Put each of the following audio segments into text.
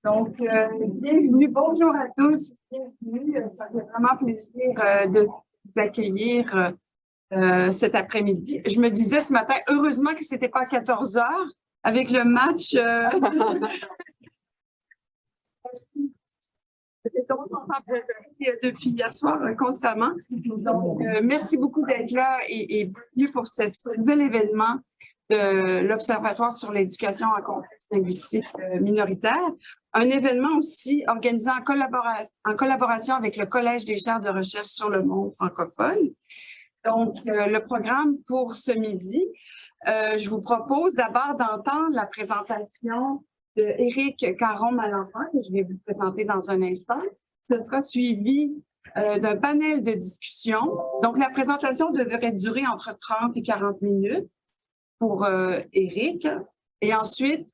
Donc, bienvenue, bonjour à tous, bienvenue. Ça fait vraiment plaisir de vous accueillir cet après-midi. Je me disais ce matin, heureusement que c'était pas à 14 heures avec le match. Depuis hier soir constamment. Donc, merci beaucoup d'être là et bienvenue pour ce nouvel événement de l'Observatoire sur l'éducation en contexte linguistique minoritaire. Un événement aussi organisé en collaboration avec le Collège des chaires de recherche sur le monde francophone. Donc, le programme pour ce midi, je vous propose d'abord d'entendre la présentation d'Éric Caron-Malenfant, que je vais vous présenter dans un instant. Ce sera suivi d'un panel de discussion. Donc, la présentation devrait durer entre 30 et 40 minutes pour Éric. Et ensuite,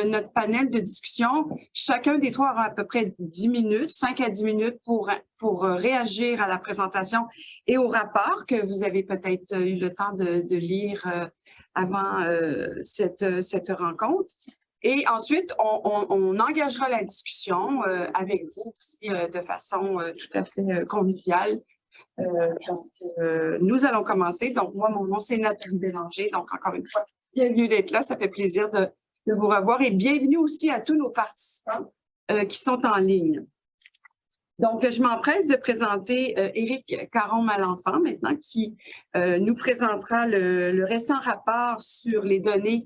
notre panel de discussion, chacun des trois aura à peu près 10 minutes, 5 à 10 minutes pour réagir à la présentation et au rapport que vous avez peut-être eu le temps de lire avant cette rencontre. Et ensuite, on engagera la discussion avec vous aussi, de façon tout à fait conviviale. Nous allons commencer. Donc, moi, mon nom, c'est Nathalie Bélanger. Donc, encore une fois, bienvenue d'être là. Ça fait plaisir de vous revoir. Et bienvenue aussi à tous nos participants qui sont en ligne. Donc, je m'empresse de présenter Éric Caron-Malenfant maintenant, qui nous présentera le récent rapport sur les données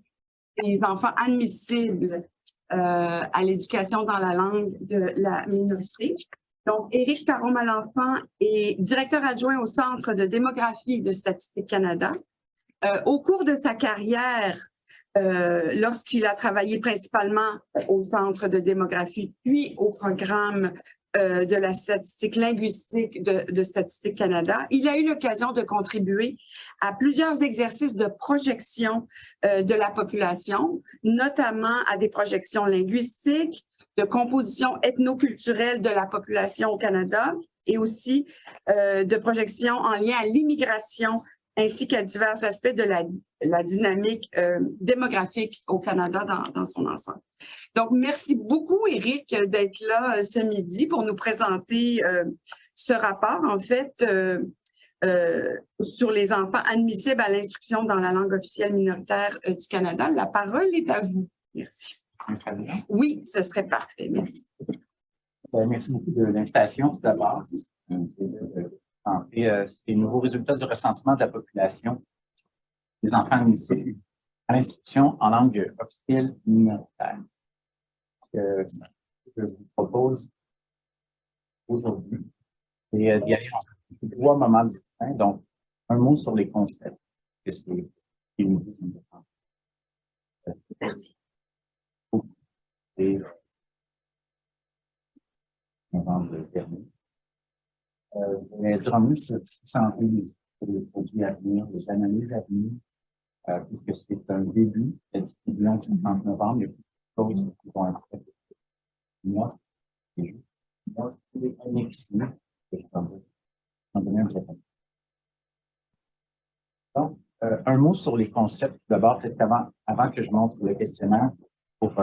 des enfants admissibles à l'éducation dans la langue de la minorité. Donc, Éric Caron-Malenfant est directeur adjoint au Centre de démographie et de Statistique Canada. Au cours de sa carrière, lorsqu'il a travaillé principalement au Centre de démographie, puis au programme de la statistique linguistique de Statistique Canada, il a eu l'occasion de contribuer à plusieurs exercices de projection de la population, notamment à des projections linguistiques, de composition ethnoculturelle de la population au Canada et aussi de projections en lien à l'immigration ainsi qu'à divers aspects de la dynamique démographique au Canada dans son ensemble. Donc, merci beaucoup, Éric, d'être là ce midi pour nous présenter ce rapport, en fait, sur les enfants admissibles à l'instruction dans la langue officielle minoritaire du Canada. La parole est à vous. Merci. Oui, ce serait parfait. Merci. Merci beaucoup de l'invitation, tout d'abord. Ces nouveaux résultats du recensement de la population des enfants admissibles à l'instruction en langue officielle minoritaire. Je vous propose aujourd'hui d'y aller en 3 moments distincts. Donc, un mot sur les concepts, que c'est et avant de terminer. Je vais dire un mot sur les produits à venir, les analyses à venir, puisque c'est un début, la diffusion du 30 novembre, il y a beaucoup de choses qui vont être faites. Moi, c'est les bénéficiaires, en donner un présent. Donc, un mot sur les concepts, d'abord, peut-être avant que je montre le questionnaire, pour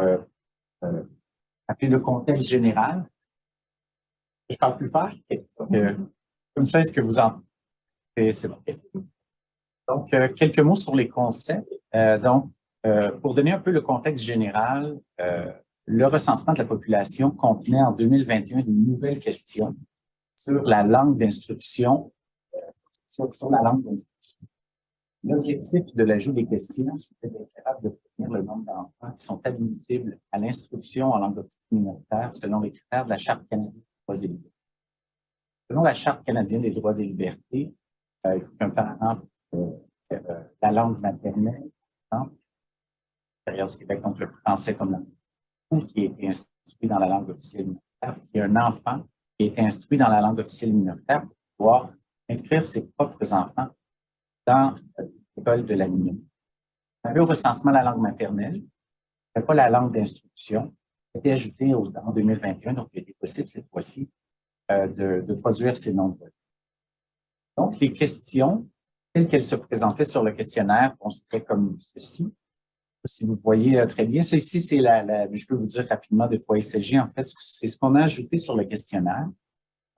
appeler le contexte général. Je parle plus fort, comme ça, est-ce que vous en... C'est bon. Donc, quelques mots sur les concepts. Pour donner un peu le contexte général, le recensement de la population contenait en 2021 des nouvelles questions sur la langue d'instruction, sur la langue d'instruction. L'objectif de l'ajout des questions, c'était d'être capable de définir le nombre d'enfants qui sont admissibles à l'instruction en langue officielle minoritaire selon les critères de la Charte canadienne des droits et libertés. Selon la Charte canadienne des droits et libertés, il faut qu'un parent la langue maternelle, à l'intérieur du Québec, donc le français comme langue, ou qui a été instruit dans la langue officielle minoritaire, il y a un enfant qui a été instruit dans la langue officielle minoritaire pour pouvoir inscrire ses propres enfants dans l'école de la minorité. On avait au recensement la langue maternelle, mais pas la langue d'instruction, qui a été ajoutée en 2021, donc il était possible cette fois-ci de produire ces nombres. Donc, les questions, telles qu'elles se présentaient sur le questionnaire, considéraient comme ceci. Si vous voyez très bien, ça ici, c'est je peux vous dire rapidement de quoi il s'agit. En fait, c'est ce qu'on a ajouté sur le questionnaire.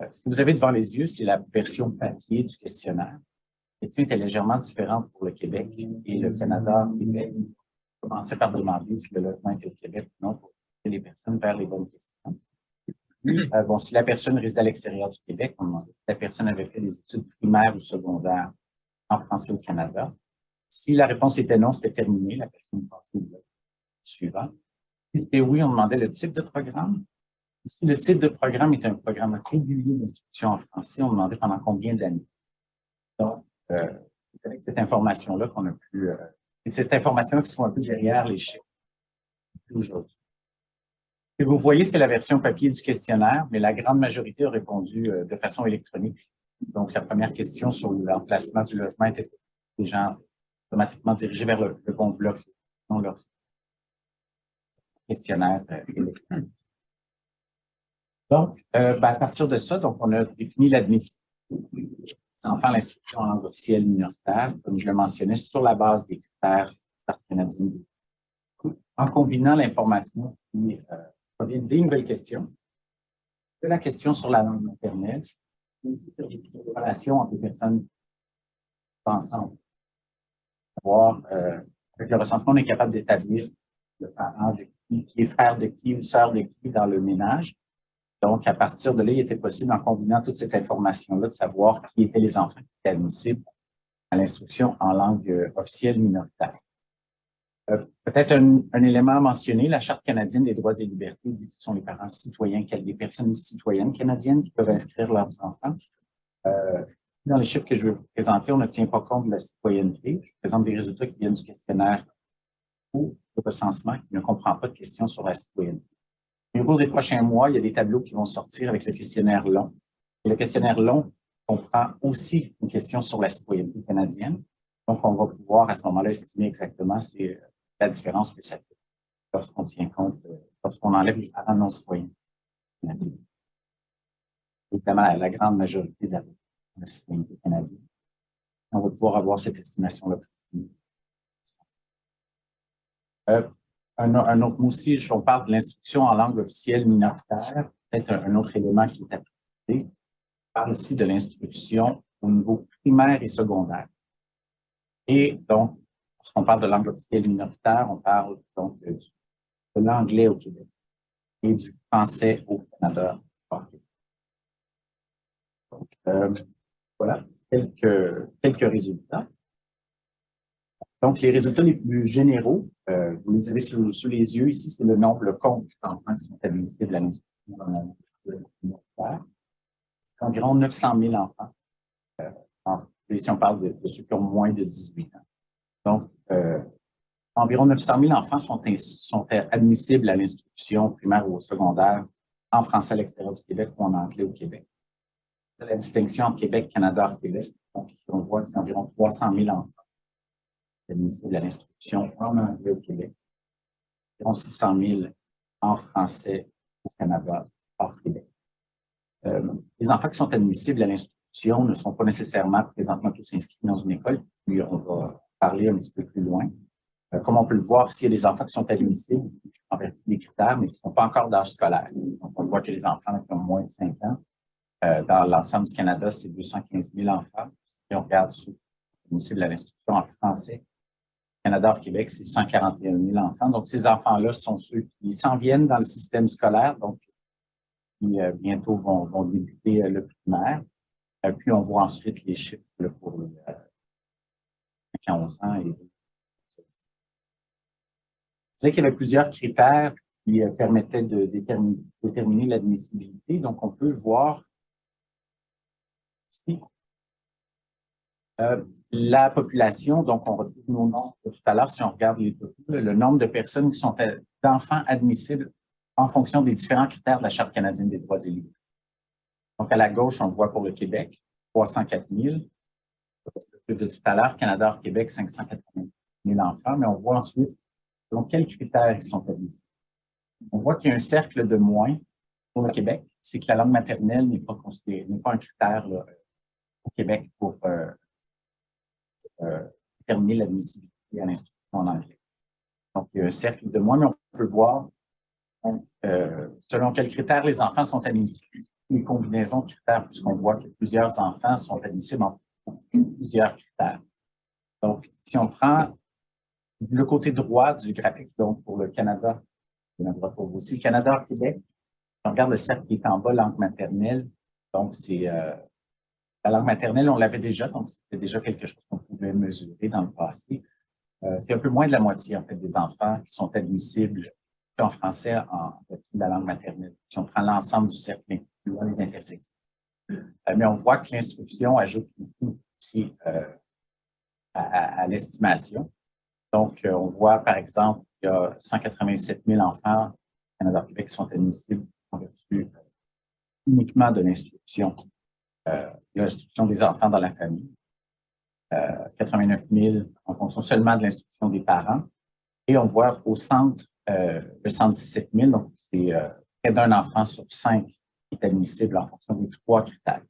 Ce que vous avez devant les yeux, c'est la version papier du questionnaire. La question était légèrement différente pour le Québec et le Canada. Québec. On commençait par demander si le logement était au Québec ou non pour les personnes vers les bonnes questions. Bon, si la personne réside à l'extérieur du Québec, on demandait si la personne avait fait des études primaires ou secondaires en français au Canada. Si la réponse était non, c'était terminé, la personne passait au suivant. Si c'était oui, on demandait le type de programme. Si le type de programme est un programme régulier d'instruction en français, on demandait pendant combien d'années. Donc, c'est avec cette information-là qu'on a pu... c'est cette information qui sont un peu derrière les chiffres aujourd'hui. Ce que vous voyez, c'est la version papier du questionnaire, mais la grande majorité a répondu de façon électronique. Donc, la première question sur l'emplacement du logement était les gens automatiquement dirigés vers le bon bloc, non leur questionnaire électronique. Donc, à partir de ça, donc, on a défini l'admission des enfants à l'instruction en langue officielle minoritaire, comme je le mentionnais, sur la base des critères canadiens. En combinant l'information qui provient des nouvelles questions, de la question sur la langue maternelle, sur les relations entre les personnes pensantes. Avec le recensement, on est capable d'établir le parent de qui est frère de qui ou sœur de qui dans le ménage. Donc, à partir de là, il était possible, en combinant toute cette information-là, de savoir qui étaient les enfants qui étaient admissibles à l'instruction en langue officielle minoritaire. Peut-être un élément à mentionner, la Charte canadienne des droits et libertés dit que ce sont les parents citoyens, les personnes citoyennes canadiennes qui peuvent inscrire leurs enfants. Dans les chiffres que je vais vous présenter, on ne tient pas compte de la citoyenneté. Je vous présente des résultats qui viennent du questionnaire ou du recensement qui ne comprend pas de questions sur la citoyenneté. Au cours des prochains mois, il y a des tableaux qui vont sortir avec le questionnaire long. Et le questionnaire long comprend aussi une question sur la citoyenneté canadienne. Donc, on va pouvoir à ce moment-là estimer exactement la différence que ça fait lorsqu'on tient compte, lorsqu'on enlève les parents non citoyens canadiens. Évidemment, la grande majorité de la citoyenneté canadienne. On va pouvoir avoir cette estimation-là précise. Un autre mot aussi, on parle de l'instruction en langue officielle minoritaire, peut-être un autre élément qui est appliqué. On parle aussi de l'instruction au niveau primaire et secondaire. Et donc, lorsqu'on parle de langue officielle minoritaire, on parle donc de l'anglais au Québec et du français au Canada. Donc, voilà, quelques résultats. Donc, les résultats les plus généraux, vous les avez sous les yeux ici, c'est le nombre, le compte d'enfants qui sont admissibles à l'instruction minoritaire. Environ 900 000 enfants. Et si on parle de ceux qui ont moins de 18 ans. Donc, environ 900 000 enfants sont admissibles à l'instruction primaire ou secondaire en français à l'extérieur du Québec ou en anglais au Québec. La distinction entre Québec, Canada et Québec, donc on voit que c'est environ 300 000 enfants admissibles à l'instruction en anglais au Québec, environ 600 000 en français au Canada hors Québec. Les enfants qui sont admissibles à l'instruction ne sont pas nécessairement présentement tous inscrits dans une école, puis on va parler un petit peu plus loin. Comme on peut le voir, s'il y a des enfants qui sont admissibles en vertu des critères, mais qui ne sont pas encore d'âge scolaire. Donc, on voit que les enfants qui ont moins de 5 ans, dans l'ensemble du Canada, c'est 215 000 enfants. Et on regarde ceux qui sont admissibles à l'instruction en français. Canada hors Québec, c'est 141 000 enfants. Donc, ces enfants-là sont ceux qui s'en viennent dans le système scolaire, donc qui bientôt vont débuter le primaire. Puis, on voit ensuite les chiffres pour les 5 à 11 ans. Je disais qu'il y avait plusieurs critères qui permettaient de déterminer l'admissibilité. Donc, on peut voir ici la population. Donc, on retrouve nos nombres tout à l'heure si on regarde le nombre de personnes qui sont d'enfants admissibles en fonction des différents critères de la Charte canadienne des droits et libertés. Donc, à la gauche, on voit pour le Québec, 304 000. De tout à l'heure, Canada hors Québec, 580 000 enfants. Mais on voit ensuite selon quels critères ils sont admissibles. On voit qu'il y a un cercle de moins pour le Québec, c'est que la langue maternelle n'est pas considérée, n'est pas un critère là, au Québec pour déterminer l'admissibilité à l'instruction en anglais. Donc, il y a un cercle de moins, mais on peut voir selon quels critères les enfants sont admissibles. Les combinaisons de critères, puisqu'on voit que plusieurs enfants sont admissibles en plusieurs critères. Donc, si on prend le côté droit du graphique, donc pour le Canada, pour vous aussi, Canada, Québec, on regarde le cercle qui est en bas, langue maternelle. Donc, c'est la langue maternelle, on l'avait déjà, donc c'était déjà quelque chose qu'on pouvait mesurer dans le passé. C'est un peu moins de la moitié, en fait, des enfants qui sont admissibles en français en la langue maternelle. Si on prend l'ensemble du cercle, incluant les intersections. Mais on voit que l'instruction ajoute beaucoup aussi à l'estimation. Donc, on voit, par exemple, qu'il y a 187 000 enfants au Canada et Québec qui sont admissibles en vertu uniquement de l'instruction des enfants dans la famille. 89 000 en fonction seulement de l'instruction des parents. Et on voit au centre 117 000, donc c'est près d'un enfant sur 5 qui est admissible en fonction des 3 critères.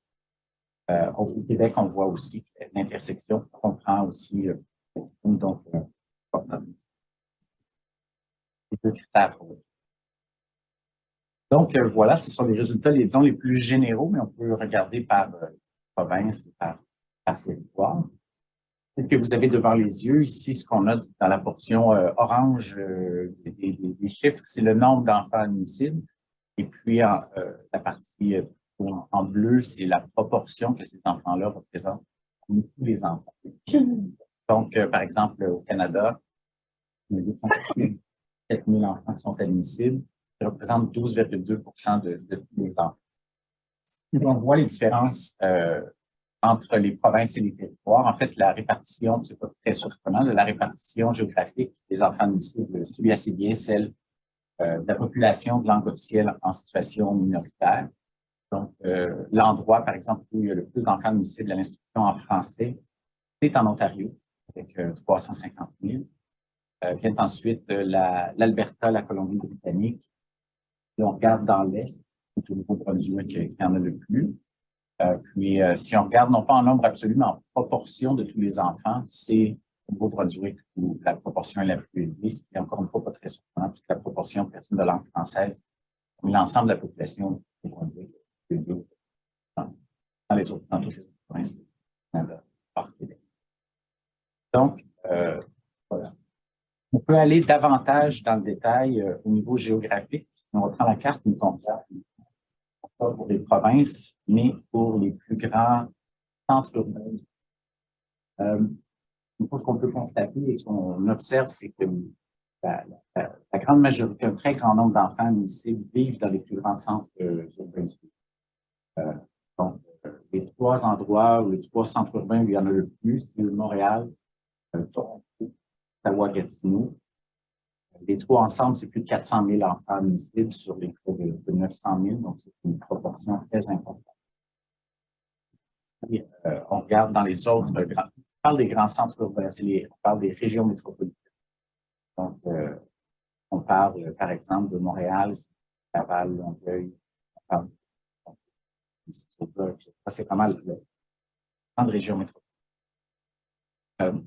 Au Québec, on voit aussi que l'intersection comprend aussi donc les 2 critères. Donc, voilà, ce sont les résultats, disons, les plus généraux, mais on peut regarder par province et par territoire. Que vous avez devant les yeux, ici, ce qu'on a dans la portion orange des chiffres, c'est le nombre d'enfants admissibles. Et puis, la partie en bleu, c'est la proportion que ces enfants-là représentent parmi tous les enfants. Donc, par exemple, au Canada, il y a 7 000 enfants qui sont admissibles, qui représentent 12,2 de tous les enfants. Et on voit les différences entre les provinces et les territoires. En fait, la répartition, c'est pas très surprenant, la répartition géographique des enfants admissibles suit assez bien celle de la population de langue officielle en situation minoritaire. Donc, l'endroit, par exemple, où il y a le plus d'enfants admissibles à l'instruction en français, c'est en Ontario, avec 350 000. Vient ensuite l'Alberta, la Colombie-Britannique. Et on regarde dans l'Est, c'est au Nouveau-Brunswick qui en a le plus. Puis, si on regarde, non pas en nombre absolu, mais en proportion de tous les enfants, c'est au Nouveau-Brunswick où la proportion est la plus élevée. C'est encore une fois pas très surprenant, puisque la proportion de personnes de langue française, l'ensemble de la population du Nouveau-Brunswick, dans les autres, dans toutes les autres provinces du Canada, hors Québec. Donc, voilà. On peut aller davantage dans le détail au niveau géographique. On reprend la carte, nous compare pas pour les provinces, mais pour les plus grands centres urbains. Ce qu'on peut constater et qu'on observe, c'est que la grande majorité, un très grand nombre d'enfants admissibles vivent dans les plus grands centres urbains. Donc, les 3 endroits ou les 3 centres urbains où il y en a le plus, c'est Montréal, Toronto, Ottawa-Gatineau. Les 3 ensemble, c'est plus de 400 000 enfants admissibles sur les près de 900 000, donc c'est une proportion très importante. Et, on regarde dans les autres on parle des grands centres urbains, on parle des régions métropolitaines. Donc, on parle, par exemple, de Montréal, Laval, Longueuil, c'est pas mal de grandes régions métropolitaines.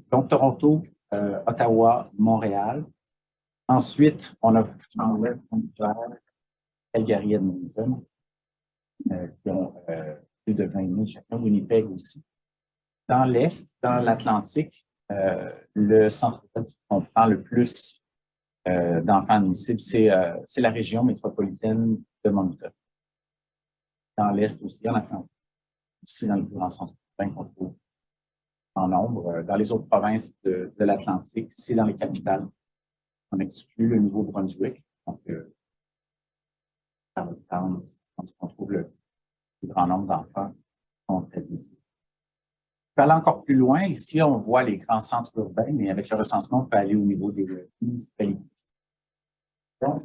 Donc, Toronto, Ottawa, Montréal. Ensuite, on a Calgary, Edmonton, qui ont plus de 20 000 chacun, Winnipeg aussi. Dans l'Est, dans l'Atlantique, le centre qui comprend le plus d'enfants admissibles, c'est la région métropolitaine de Moncton. Dans l'Est aussi, en Atlantique, aussi dans le plus grand centre qu'on trouve en nombre. Dans les autres provinces de l'Atlantique, c'est dans les capitales. On exclut le Nouveau-Brunswick, donc on trouve le plus grand nombre d'enfants qui sont admissibles. On peut aller encore plus loin. Ici, on voit les grands centres urbains, mais avec le recensement, on peut aller au niveau des municipalités. Donc,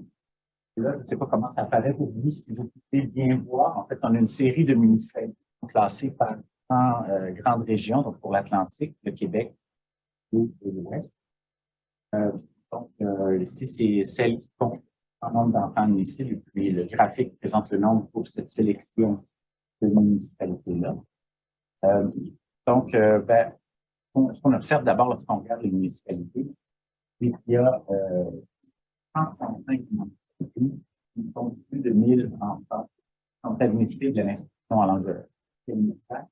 là, je ne sais pas comment ça apparaît pour vous, si vous pouvez bien voir. En fait, on a une série de municipalités classées par grandes régions, donc pour l'Atlantique, le Québec et l'Ouest. Donc, ici, c'est celle qui compte en nombre d'enfants admissibles, et puis le graphique présente le nombre pour cette sélection de municipalités-là. Donc, ce qu'on observe d'abord lorsqu'on regarde les municipalités, Et il y a 135 municipalités qui comptent plus de 1000 enfants qui sont administrés de l'instruction en langue communautaire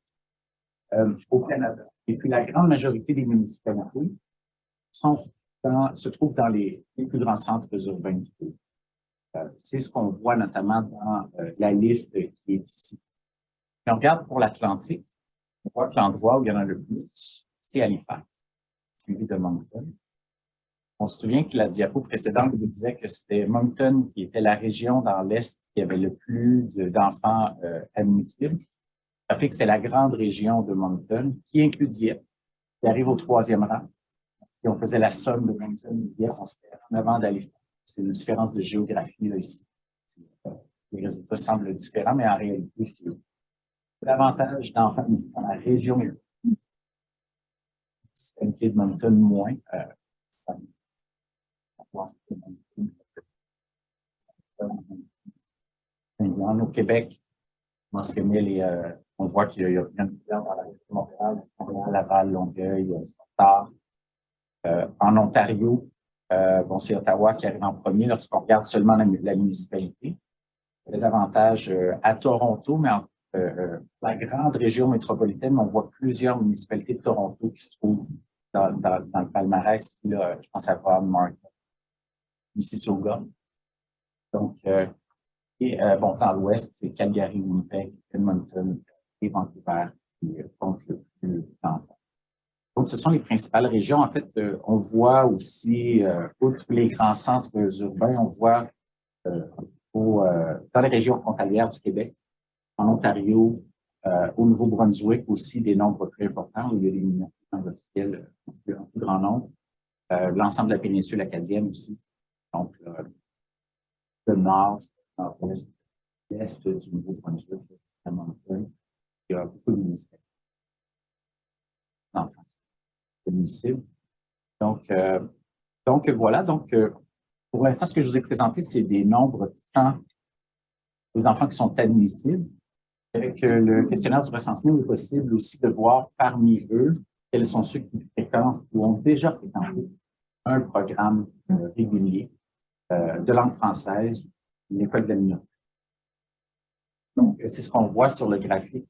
au Canada. Et puis, la grande majorité des municipalités se trouvent dans les plus grands centres urbains du pays. C'est ce qu'on voit notamment dans la liste qui est ici. Si on regarde pour l'Atlantique, on voit que l'endroit où il y en a le plus, c'est Halifax, suivi de Moncton. On se souvient que la diapo précédente vous disait que c'était Moncton qui était la région dans l'Est qui avait le plus d'enfants admissibles. Rappelez que c'est la grande région de Moncton qui inclut Dieppe, qui arrive au 3e rang. Si on faisait la somme de Moncton et Dieppe, on serait en avant d'Halifax. C'est une différence de géographie là, ici. Les résultats semblent différents, mais en réalité, c'est davantage d'enfants dans la région. C'est de Moncton moins. Au Québec, on voit qu'il y a plein de gens dans la région de Montréal, Laval, Longueuil, Star. En Ontario, c'est Ottawa qui arrive en premier lorsqu'on regarde seulement la municipalité. Il y a davantage à Toronto, mais la grande région métropolitaine, on voit plusieurs municipalités de Toronto qui se trouvent dans le palmarès. Là, je pense à Vaughan, Markham, Mississauga. Donc, dans l'ouest, c'est Calgary, Winnipeg, Edmonton et Vancouver qui comptent le plus d'enfants. Donc, ce sont les principales régions. En fait, on voit aussi, outre les grands centres urbains, on voit dans les régions frontalières du Québec, en Ontario, au Nouveau-Brunswick aussi, des nombres très importants, où il y a des minorités officielles en plus grand nombre. L'ensemble de la péninsule acadienne aussi. Donc, le nord, nord-ouest, l'est du Nouveau-Brunswick, jusqu'à Moncton, il y a beaucoup de municipalités d'enfants admissibles. Donc, voilà. Donc, pour l'instant, ce que je vous ai présenté, c'est des nombres touchant les enfants qui sont admissibles. Avec le questionnaire du recensement, il est possible aussi de voir parmi eux quels sont ceux qui fréquentent ou ont déjà fréquenté un programme régulier de langue française, l'école de la minorité. Donc, c'est ce qu'on voit sur le graphique.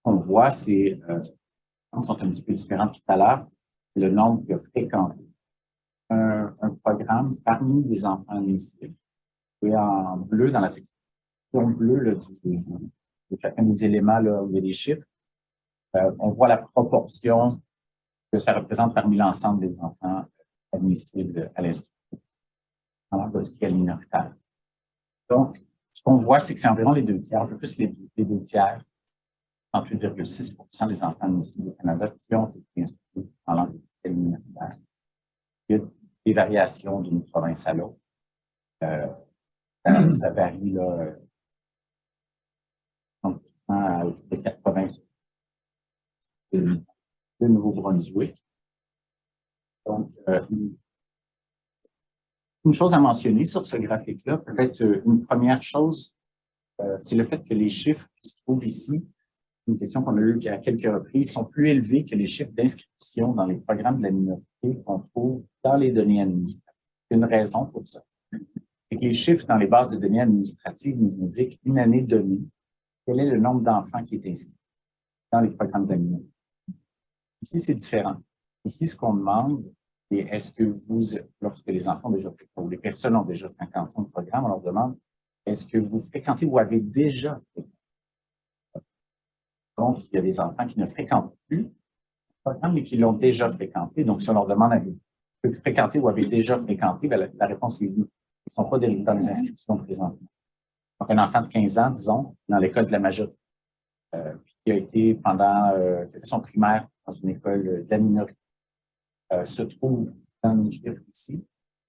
On voit, c'est, sont un petit peu différents tout à l'heure, le nombre qui a fréquenté un programme parmi les enfants admissibles. Et en bleu, dans la section bleue là, de chacun des éléments là, où il y a des chiffres, on voit la proportion que ça représente parmi l'ensemble des enfants admissibles à l'instruction en langue officielle minoritaire. Donc, ce qu'on voit, c'est que c'est environ les 2 tiers, un peu plus les 2 tiers, 38,6% des enfants admissibles au Canada qui ont été instruits en langue officielle minoritaire. Il y a des variations d'une province à l'autre. Ça varie là, à 80 de Nouveau-Brunswick. Donc, une chose à mentionner sur ce graphique-là, peut-être une première chose, c'est le fait que les chiffres qui se trouvent ici, une question qu'on a eue à quelques reprises, sont plus élevés que les chiffres d'inscription dans les programmes de la minorité qu'on trouve dans les données administratives. Une raison pour ça, c'est que les chiffres dans les bases de données administratives nous indiquent une année donnée, quel est le nombre d'enfants qui est inscrit dans les programmes de la minorité. Ici, c'est différent. Ici, ce qu'on demande, c'est est-ce que vous, lorsque les enfants ont déjà fréquenté, ou les personnes ont déjà fréquenté un programme, on leur demande, est-ce que vous fréquentez ou avez déjà fréquenté? Donc, il y a des enfants qui ne fréquentent plus le programme, mais qui l'ont déjà fréquenté. Donc, si on leur demande, est-ce que vous fréquentez ou avez déjà fréquenté, bien, la réponse est oui. Ils ne sont pas dans les inscriptions présentement. Donc, un enfant de 15 ans, disons, dans l'école de la majorité, qui a été qui a fait son primaire dans une école de la minorité, se trouve dans une équipe ici,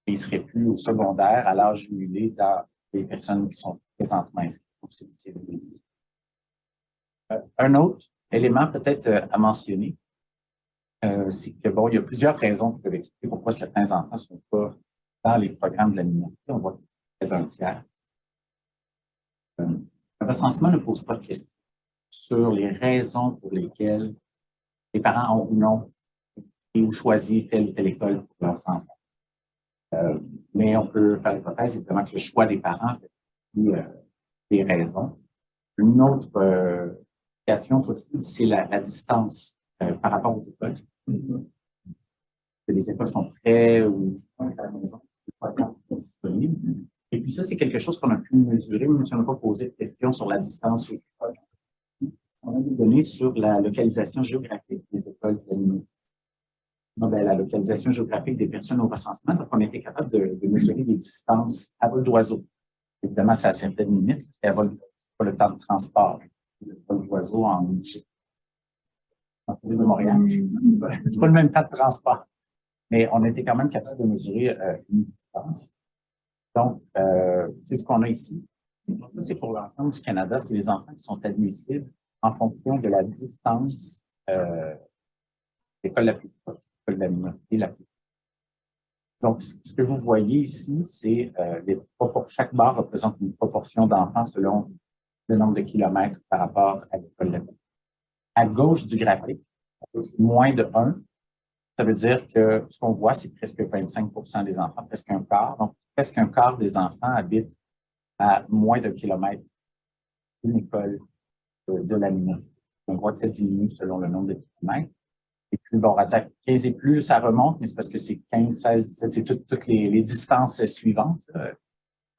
et il ne serait plus au secondaire à l'âge jumelé dans les personnes qui sont présentement inscrites au CBC. Un autre élément peut-être à mentionner, c'est que il y a plusieurs raisons qui peuvent expliquer pourquoi certains enfants ne sont pas dans les programmes de la minorité. On voit que c'est d'un tiers. Le recensement ne pose pas de questions sur les raisons pour lesquelles les parents ont ou non et ou choisir telle ou telle école pour leurs enfants. Mais on peut faire l'hypothèse, évidemment, que le choix des parents fait des raisons. Une autre question possible, c'est la distance par rapport aux écoles. Les écoles sont près ou à la maison, pas disponible. Et puis ça, c'est quelque chose qu'on a pu mesurer, même si on n'a pas posé de questions sur la distance aux écoles. On a des données sur la localisation géographique des écoles féminines. La localisation géographique des personnes au recensement, donc on a été capable de mesurer les distances à vol d'oiseau. Évidemment, c'est à certaines limites, c'est à vol pas le temps de transport. Le vol d'oiseau en ville de Montréal, c'est pas le même temps de transport. Mais on a été quand même capable de mesurer une distance. Donc, c'est ce qu'on a ici. Donc, c'est pour l'ensemble du Canada, c'est les enfants qui sont admissibles en fonction de la distance l'école la plus proche, l'école de la minorité la plus proche. Donc, ce que vous voyez ici, c'est chaque barre représente une proportion d'enfants selon le nombre de kilomètres par rapport à l'école la plus proche. À gauche du graphique, moins de 1, ça veut dire que ce qu'on voit, c'est presque 25% des enfants, presque un quart. Donc, presque un quart des enfants habitent à moins d'un kilomètre d'une école de la minorité. On voit que ça diminue selon le nombre de kilomètres. Et puis, bon, on va dire 15 et plus, ça remonte, mais c'est parce que c'est 15, 16, 17, c'est toutes les distances suivantes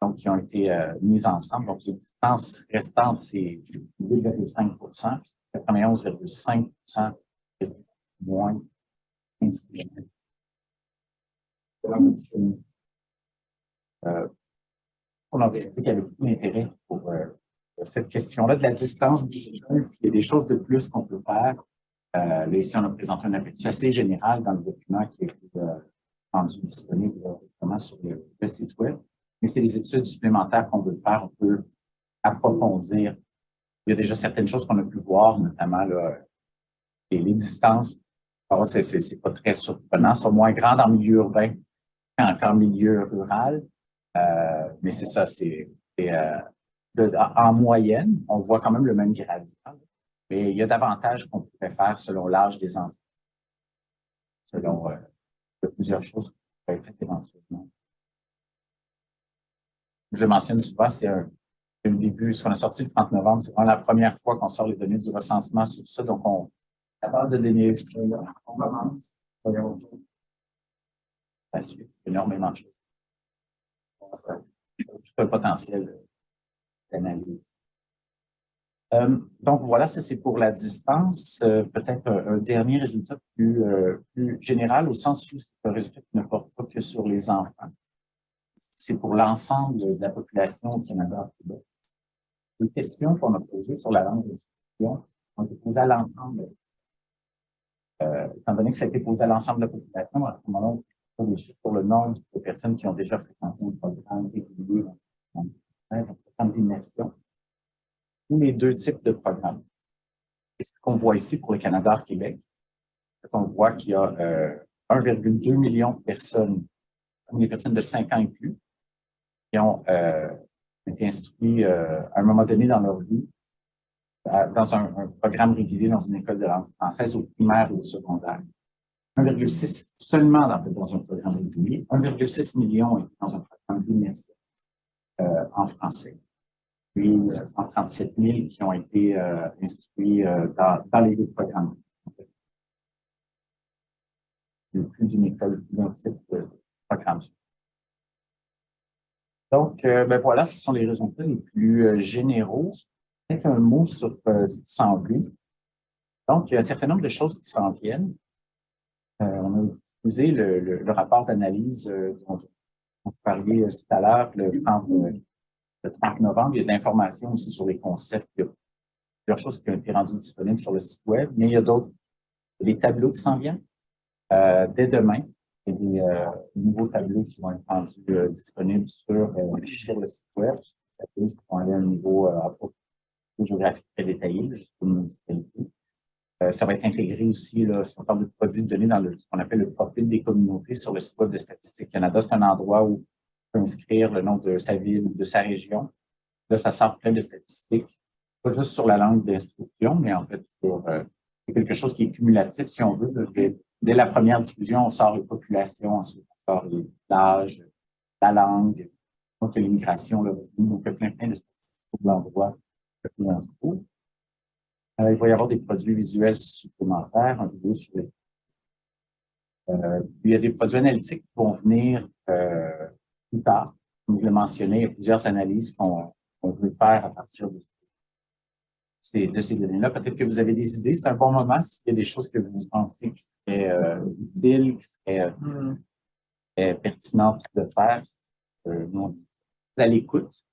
donc qui ont été mises ensemble. Donc, les distances restantes, c'est 2,5%, 91,5% moins 15 km. On a vérifié qu'il y avait beaucoup d'intérêt pour cette question-là de la distance digitale. Il y a des choses de plus qu'on peut faire. Là, ici, on a présenté un aperçu assez général dans le document qui est rendu disponible justement sur le site web. Mais c'est des études supplémentaires qu'on veut faire. On peut approfondir. Il y a déjà certaines choses qu'on a pu voir, notamment là, les distances. Alors, c'est pas très surprenant. Sont moins grandes en milieu urbain qu'en milieu rural. Mais c'est ça, en moyenne, on voit quand même le même gradient. Mais il y a davantage qu'on pourrait faire selon l'âge des enfants, selon plusieurs choses qui pourraient être faites éventuellement. Je mentionne souvent, c'est le début, ce qu'on a sorti le 30 novembre, c'est vraiment la première fois qu'on sort les données du recensement sur ça. Donc, on est capable de donner, on commence. La suite, énormément de choses. Tout un potentiel d'analyse. Donc, voilà, ça c'est pour la distance. Peut-être un dernier résultat plus général, au sens où c'est un résultat qui ne porte pas que sur les enfants. C'est pour l'ensemble de la population au Canada. Les questions qu'on a posées sur la langue d'instruction ont été posées à l'ensemble. Étant donné que ça a été posé à l'ensemble de la population, à ce moment-là, on des chiffres sur le nombre de personnes qui ont déjà fréquenté un programme régulier, un programme d'immersion, ou les deux types de programmes. Et ce qu'on voit ici pour le Canada et Québec, c'est qu'on voit qu'il y a 1,2 million de personnes, les personnes de 5 ans et plus, qui ont été instruits à un moment donné dans leur vie dans un programme régulier dans une école de langue française au primaire ou au secondaire. 1,6 seulement dans un programme régulier, 1,6 million dans un programme d'immersion en français. Puis 137 000 qui ont été instruits dans les deux programmes. Plus d'une école, d'un type de programme. Donc, ben voilà, ce sont les résultats les plus généraux. Peut-être un mot sur ce qui s'en vient. Donc, il y a un certain nombre de choses qui s'en viennent. On a utilisé le rapport d'analyse dont vous parliez tout à l'heure, le 30 novembre. Il y a de l'information aussi sur les concepts. Il y a plusieurs choses qui ont été rendues disponibles sur le site web, mais il y a d'autres, des tableaux qui s'en viennent. Dès demain, il y a des nouveaux tableaux qui vont être rendus disponibles sur le site web. Des tableaux qui vont aller à un niveau géographique très détaillé, jusqu'aux municipalités. Ça va être intégré aussi, là, si on parle de produits de données dans ce qu'on appelle le profil des communautés sur le site web de Statistique Canada. C'est un endroit où on peut inscrire le nom de sa ville ou de sa région. Là, ça sort plein de statistiques, pas juste sur la langue d'instruction, mais en fait sur quelque chose qui est cumulatif, si on veut, Dès la première diffusion, on sort les populations, ensuite on sort l'âge, la langue, donc l'immigration, le revenu, donc il y a plein de statistiques de l'endroit où on se trouve. Il va y avoir des produits visuels supplémentaires, un vidéo sur les... il y a des produits analytiques qui vont venir plus tard. Comme je l'ai mentionné, il y a plusieurs analyses qu'on veut faire à partir de ces données-là. Peut-être que vous avez des idées, c'est un bon moment s'il y a des choses que vous pensez qui seraient utiles, qui seraient pertinentes de faire. Nous, à l'écoute,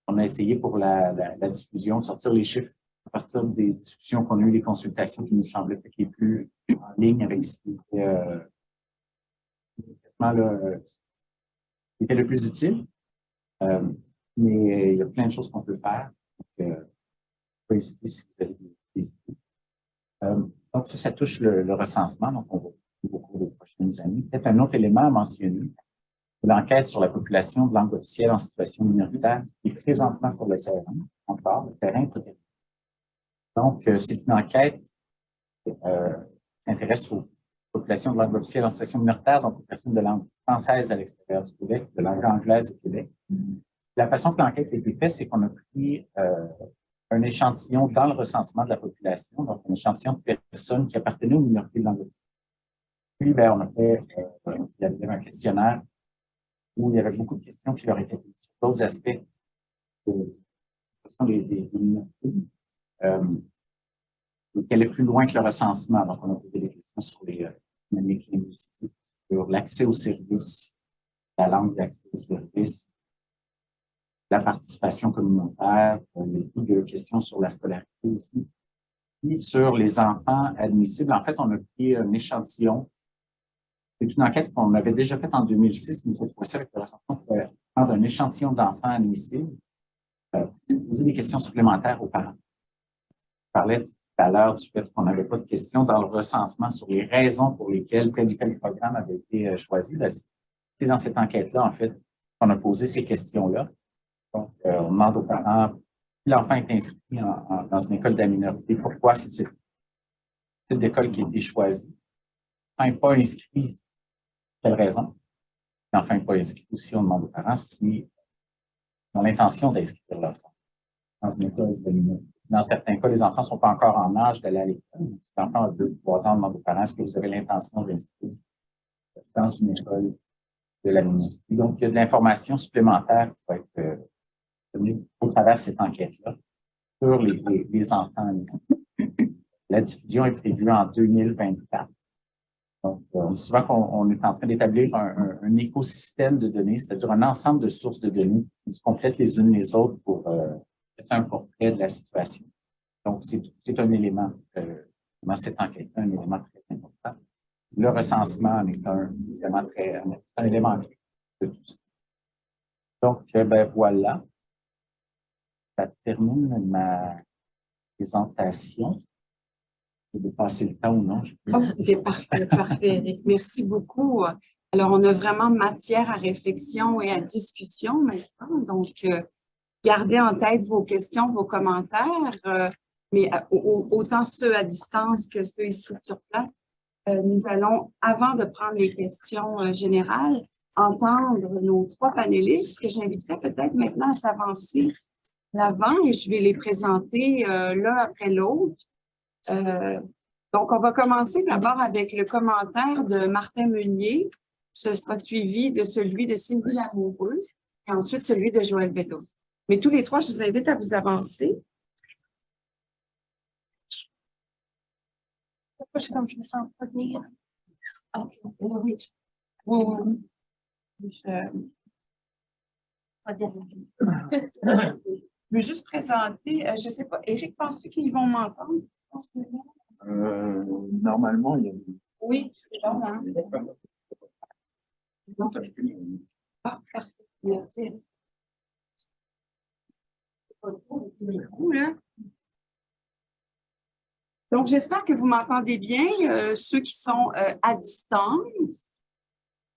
on a essayé pour la diffusion de sortir les chiffres à partir des discussions qu'on a eues, les consultations qui nous semblaient être les plus en ligne avec ce qui était le plus utile. Mais il y a plein de choses qu'on peut faire. Donc, pas hésiter si vous avez des idées. Donc, ça touche le recensement, donc on va au cours des prochaines années. Peut-être un autre élément à mentionner, l'enquête sur la population de langue officielle en situation minoritaire qui est présentement sur le terrain, encore, le terrain peut-être. Donc, c'est une enquête qui s'intéresse aux populations de langue officielle en situation minoritaire, donc aux personnes de langue française à l'extérieur du Québec, de langue anglaise au Québec. La façon que l'enquête a été faite, c'est qu'on a pris un échantillon dans le recensement de la population, donc un échantillon de personnes qui appartenaient aux minorités de langue officielle. Puis, on a fait, il y avait un questionnaire où il y avait beaucoup de questions qui leur étaient posées sur d'autres aspects des minorités, qui allaient plus loin que le recensement. Donc, on a posé des questions sur les dynamiques linguistiques, sur l'accès aux services, la langue d'accès aux services, la participation communautaire, des questions sur la scolarité aussi, puis sur les enfants admissibles. En fait, on a pris un échantillon. C'est une enquête qu'on avait déjà faite en 2006, mais cette fois-ci, avec le recensement, on pouvait prendre un échantillon d'enfants admissibles, poser des questions supplémentaires aux parents. Je parlais tout à l'heure du fait qu'on n'avait pas de questions dans le recensement sur les raisons pour lesquelles tel ou tel programme avait été choisi. C'est dans cette enquête-là, en fait, qu'on a posé ces questions-là. Donc, on demande aux parents, si l'enfant est inscrit dans une école de la minorité, pourquoi c'est ce type d'école qui a été choisi? L'enfant n'est pas inscrit, quelle raison? L'enfant n'est pas inscrit aussi, on demande aux parents s'ils ont l'intention d'inscrire leur enfant dans une école de la minorité. Dans certains cas, les enfants ne sont pas encore en âge d'aller à l'école. Si l'enfant a 2 ou 3 ans, on demande aux parents, est-ce que vous avez l'intention d'inscrire dans une école de la minorité? Donc, il y a de l'information supplémentaire qui va être au travers de cette enquête-là sur les enfants. La diffusion est prévue en 2024. Donc, souvent qu'on est en train d'établir un écosystème de données, c'est-à-dire un ensemble de sources de données qui se complètent les unes les autres pour faire un portrait de la situation. Donc, c'est un élément, dans cette enquête-là, un élément très important. Le recensement en est un élément clé de tout ça. Donc, voilà. Ça termine ma présentation. Je vais passer le temps ou non? C'était parfait, parfait, Eric. Merci beaucoup. Alors, on a vraiment matière à réflexion et à discussion maintenant. Donc, gardez en tête vos questions, vos commentaires, mais autant ceux à distance que ceux ici sur place. Nous allons, avant de prendre les questions générales, entendre nos 3 panélistes que j'inviterai peut-être maintenant à s'avancer l'avant et je vais les présenter l'un après l'autre. Donc, on va commencer d'abord avec le commentaire de Martin Meunier. Ce sera suivi de celui de Sylvie Lamoureux et ensuite celui de Joël Beddoes. Mais tous les 3, je vous invite à vous avancer. Je me sens pas venir. Okay. Oui. Je veux juste présenter, je ne sais pas, Éric, penses-tu qu'ils vont m'entendre? Normalement, il y a... Oui, c'est bon, hein? Ah, parfait, merci. Donc, j'espère que vous m'entendez bien, ceux qui sont à distance.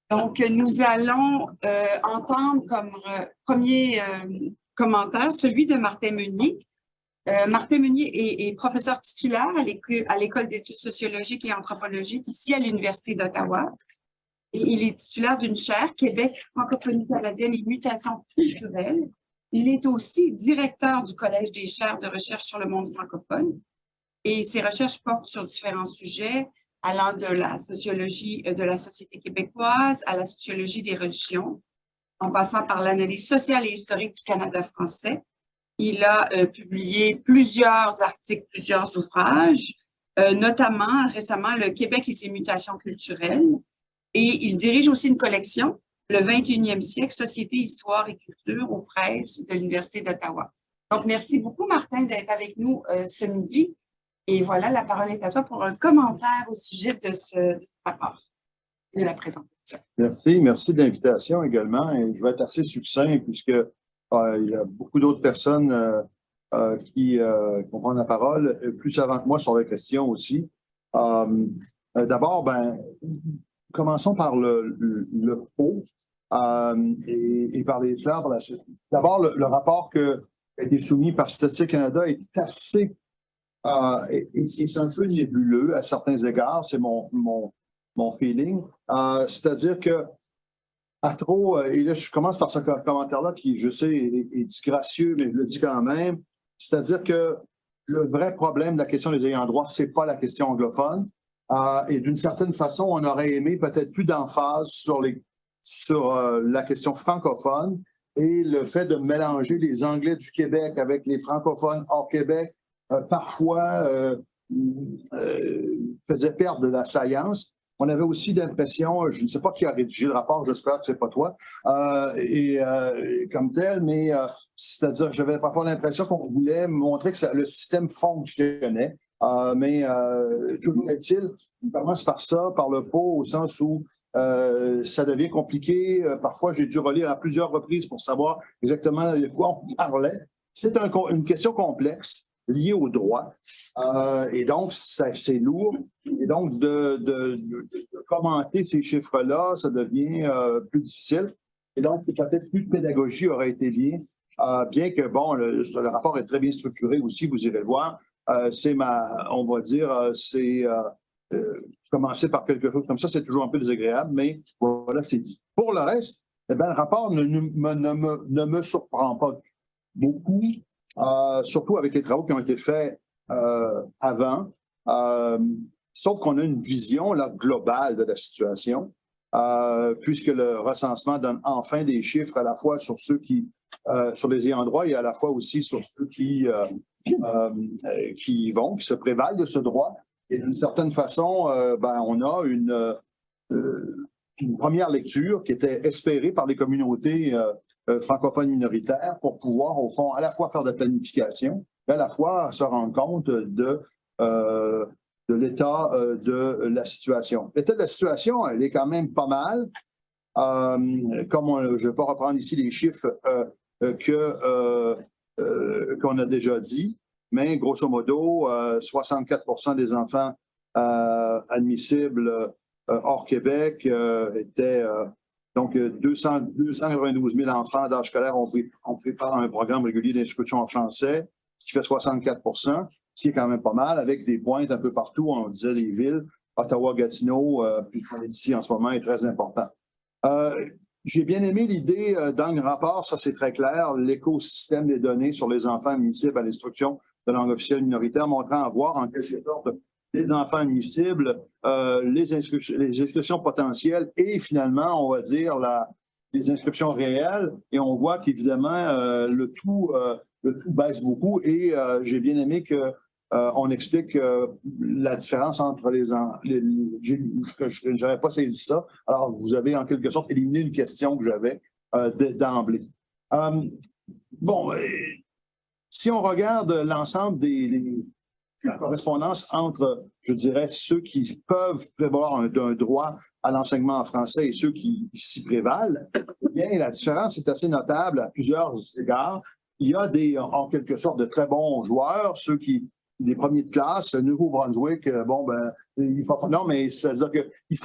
Donc, nous allons entendre comme premier commentaire celui de Martin Meunier. Martin Meunier est professeur titulaire à l'École d'études sociologiques et anthropologiques ici à l'Université d'Ottawa. Et il est titulaire d'une chaire Québec, francophonie canadienne et mutations culturelles. Il est aussi directeur du Collège des chaires de recherche sur le monde francophone. Et ses recherches portent sur différents sujets, allant de la sociologie de la société québécoise à la sociologie des religions, en passant par l'analyse sociale et historique du Canada français. Il a publié plusieurs articles, plusieurs ouvrages, notamment récemment « Le Québec et ses mutations culturelles ». Et il dirige aussi une collection, « Le 21e siècle, société, histoire et culture » aux presses de l'Université d'Ottawa. Donc, merci beaucoup, Martin, d'être avec nous ce midi. Et voilà, la parole est à toi pour un commentaire au sujet de ce rapport, de la présentation. Merci de l'invitation également. Et je vais être assez succinct puisque il y a beaucoup d'autres personnes qui vont prendre la parole plus avant que moi sur la question aussi. D'abord, commençons par le faux et par les fleurs par la suite. D'abord, le rapport qui a été soumis par Statistique Canada est assez c'est un peu nébuleux à certains égards, c'est mon feeling. C'est-à-dire que à trop, et là je commence par ce commentaire-là qui, je sais, est disgracieux, mais je le dis quand même, c'est-à-dire que le vrai problème de la question des ayants droit, c'est pas la question anglophone. Et d'une certaine façon, on aurait aimé peut-être plus d'emphase sur la question francophone et le fait de mélanger les Anglais du Québec avec les francophones hors Québec parfois faisait perdre de la saillance. On avait aussi l'impression, je ne sais pas qui a rédigé le rapport, j'espère que ce n'est pas toi, comme tel, mais c'est-à-dire que j'avais parfois l'impression qu'on voulait montrer que le système fonctionnait. Mais toujours est-il, on commence par ça, par le pot, au sens où ça devient compliqué. Parfois, j'ai dû relire à plusieurs reprises pour savoir exactement de quoi on parlait. C'est une question complexe liée au droit. Et donc, c'est lourd. Et donc, de commenter ces chiffres-là, ça devient plus difficile. Et donc, peut-être plus de pédagogie aurait été bien. Bien que, bon, le rapport est très bien structuré aussi, vous irez le voir. On va dire, commencer par quelque chose comme ça, c'est toujours un peu désagréable, mais voilà, c'est dit. Pour le reste, eh bien, le rapport ne me surprend pas beaucoup, surtout avec les travaux qui ont été faits avant, sauf qu'on a une vision là, globale de la situation, puisque le recensement donne enfin des chiffres à la fois sur ceux sur les ayants droit et à la fois aussi sur ceux qui se prévalent de ce droit. Et d'une certaine façon, on a une première lecture qui était espérée par les communautés francophones minoritaires pour pouvoir, au fond, à la fois faire de la planification, et à la fois se rendre compte de l'état de la situation. L'état de la situation, elle est quand même pas mal. Comme je ne vais pas reprendre ici les chiffres qu'on a déjà dit, mais grosso modo, 64% des enfants admissibles hors Québec étaient donc 292 000 enfants d'âge scolaire ont pris part à un programme régulier d'instruction en français, qui fait 64%, ce qui est quand même pas mal, avec des pointes un peu partout, on disait les villes, Ottawa, Gatineau, puis on est ici en ce moment, est très important. J'ai bien aimé l'idée dans le rapport, ça c'est très clair, l'écosystème des données sur les enfants admissibles à l'instruction de langue officielle minoritaire, montrant à voir en quelque sorte les enfants admissibles, les inscriptions potentielles et finalement, on va dire, les inscriptions réelles. Et on voit qu'évidemment, le tout baisse beaucoup et j'ai bien aimé qu'on explique la différence entre je n'avais pas saisi ça. Alors, vous avez en quelque sorte éliminé une question que j'avais d'emblée. Si on regarde l'ensemble la correspondance entre, je dirais, ceux qui peuvent prévoir un droit à l'enseignement en français et ceux qui s'y prévalent, eh bien, la différence est assez notable à plusieurs égards. Il y a en quelque sorte, de très bons joueurs, les premiers de classe, Nouveau-Brunswick, non, mais c'est-à-dire qu'il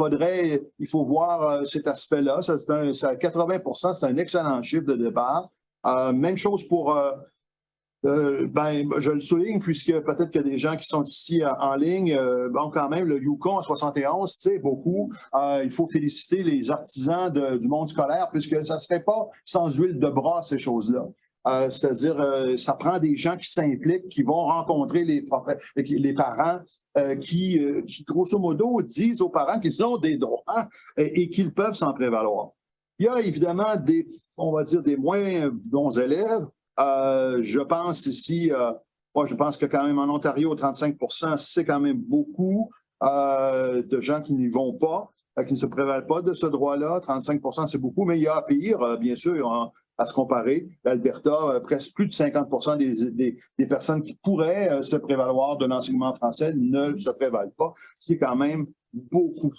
faut voir cet aspect-là. 80%, c'est un excellent chiffre de départ. Même chose pour Je le souligne puisque peut-être que des gens qui sont ici en ligne, bon, quand même, le Yukon en 71, c'est beaucoup. Il faut féliciter les artisans du monde scolaire puisque ça ne se fait pas sans huile de bras, ces choses-là. C'est-à-dire, ça prend des gens qui s'impliquent, qui vont rencontrer les parents, qui, grosso modo, disent aux parents qu'ils ont des droits et qu'ils peuvent s'en prévaloir. Il y a évidemment on va dire, des moins bons élèves. Je pense ici, moi, je pense que quand même en Ontario, 35%, c'est quand même beaucoup de gens qui n'y vont pas, qui ne se prévalent pas de ce droit-là. 35%, c'est beaucoup, mais il y a pire, bien sûr, à se comparer. L'Alberta, presque plus de 50% des personnes qui pourraient se prévaloir de l'enseignement français ne se prévalent pas, ce qui est quand même beaucoup.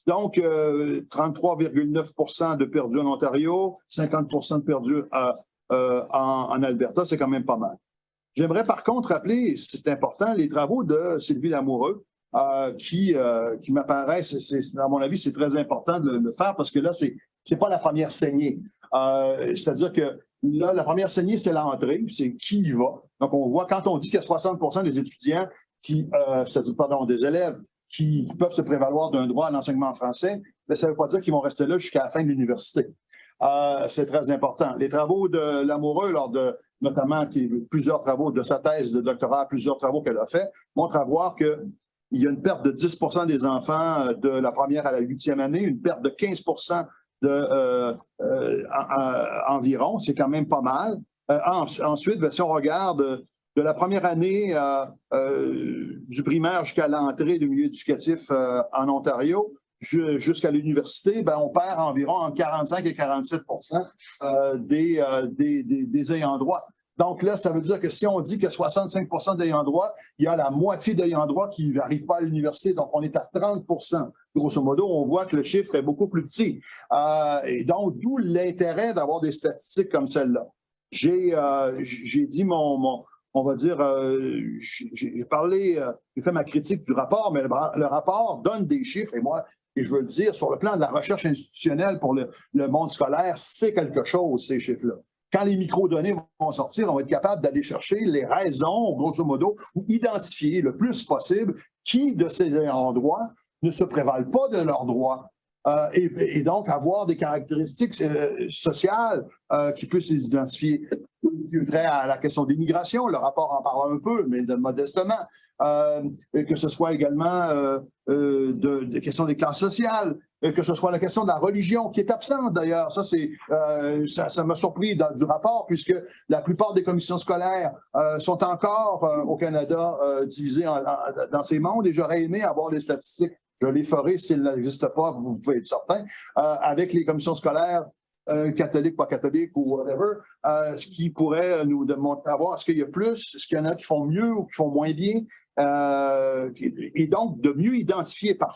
Donc, 33,9% de perdus en Ontario, 50% de perdus en Alberta, c'est quand même pas mal. J'aimerais par contre rappeler, c'est important, les travaux de Sylvie Lamoureux, qui m'apparaissent, à mon avis, c'est très important de le faire parce que là, c'est pas la première saignée. C'est-à-dire que là, la première saignée, c'est l'entrée, c'est qui y va. Donc, on voit quand on dit qu'il y a 60% des étudiants des élèves qui peuvent se prévaloir d'un droit à l'enseignement français, mais ça ne veut pas dire qu'ils vont rester là jusqu'à la fin de l'université. C'est très important. Les travaux de Lamoureux, notamment plusieurs travaux de sa thèse de doctorat, plusieurs travaux qu'elle a fait, montrent à voir qu'il y a une perte de 10% des enfants de la première à la 8e année, une perte de 15% environ, c'est quand même pas mal. Ensuite, si on regarde de la première année du primaire jusqu'à l'entrée du milieu éducatif en Ontario, jusqu'à l'université, on perd environ entre 45 et 47% des ayants droit. Donc là, ça veut dire que si on dit que 65% d'ayants droit, il y a la moitié d'ayants droit qui n'arrivent pas à l'université. Donc, on est à 30%. Grosso modo, on voit que le chiffre est beaucoup plus petit. Et donc, d'où l'intérêt d'avoir des statistiques comme celle-là. J'ai dit on va dire, j'ai fait ma critique du rapport, mais le rapport donne des chiffres, et je veux le dire, sur le plan de la recherche institutionnelle pour le monde scolaire, c'est quelque chose, ces chiffres-là. Quand les microdonnées vont sortir, on va être capable d'aller chercher les raisons, grosso modo, ou identifier le plus possible qui de ces endroits ne se prévalent pas de leurs droits. Et donc avoir des caractéristiques sociales qui puissent les identifier. Trait à la question de l'immigration, le rapport en parle un peu, mais modestement, que ce soit également des questions des classes sociales, que ce soit la question de la religion, qui est absente d'ailleurs. Ça m'a surpris du rapport, puisque la plupart des commissions scolaires sont encore au Canada divisées dans ces mondes, et j'aurais aimé avoir les statistiques. Je les ferai s'il n'existe pas, vous pouvez être certain, avec les commissions scolaires catholiques, pas catholiques ou whatever, ce qui pourrait nous démontrer à voir est-ce qu'il y a plus, est-ce qu'il y en a qui font mieux ou qui font moins bien, et donc de mieux identifier par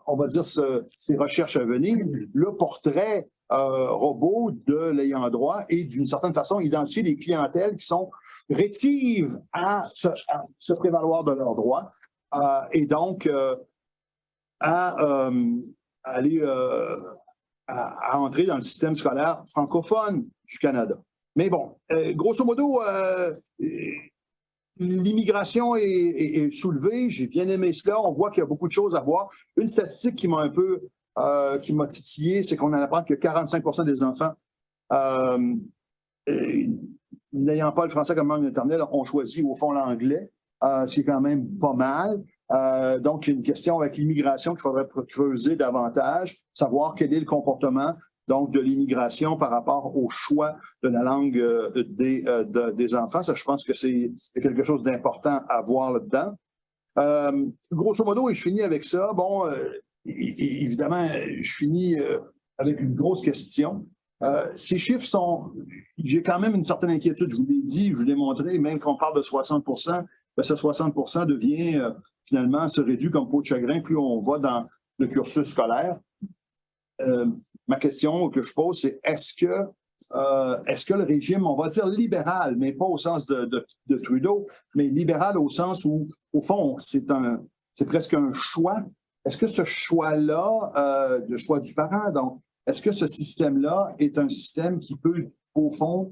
on va dire ces recherches à venir, le portrait robot de l'ayant droit et d'une certaine façon identifier les clientèles qui sont rétives à se prévaloir de leurs droits et donc à entrer dans le système scolaire francophone du Canada. Mais bon, grosso modo, l'immigration est soulevée. J'ai bien aimé cela. On voit qu'il y a beaucoup de choses à voir. Une statistique qui m'a titillé, c'est qu'on en apprend que 45% des enfants n'ayant pas le français comme langue maternelle ont choisi au fond l'anglais, ce qui est quand même pas mal. Donc, il y a une question avec l'immigration qu'il faudrait creuser davantage, savoir quel est le comportement donc de l'immigration par rapport au choix de la langue des enfants. Ça, je pense que c'est quelque chose d'important à voir là-dedans. Grosso modo, et je finis avec ça, bon, évidemment, je finis avec une grosse question. Ces chiffres j'ai quand même une certaine inquiétude, je vous l'ai dit, je vous l'ai montré, même quand on parle de 60%, ce 60% devient finalement, se réduit comme peau de chagrin plus on va dans le cursus scolaire. Ma question que je pose, c'est est-ce que le régime, on va dire libéral, mais pas au sens de Trudeau, mais libéral au sens où, au fond, c'est presque un choix. Est-ce que ce choix-là, le choix du parent, donc, est-ce que ce système-là est un système qui peut, au fond,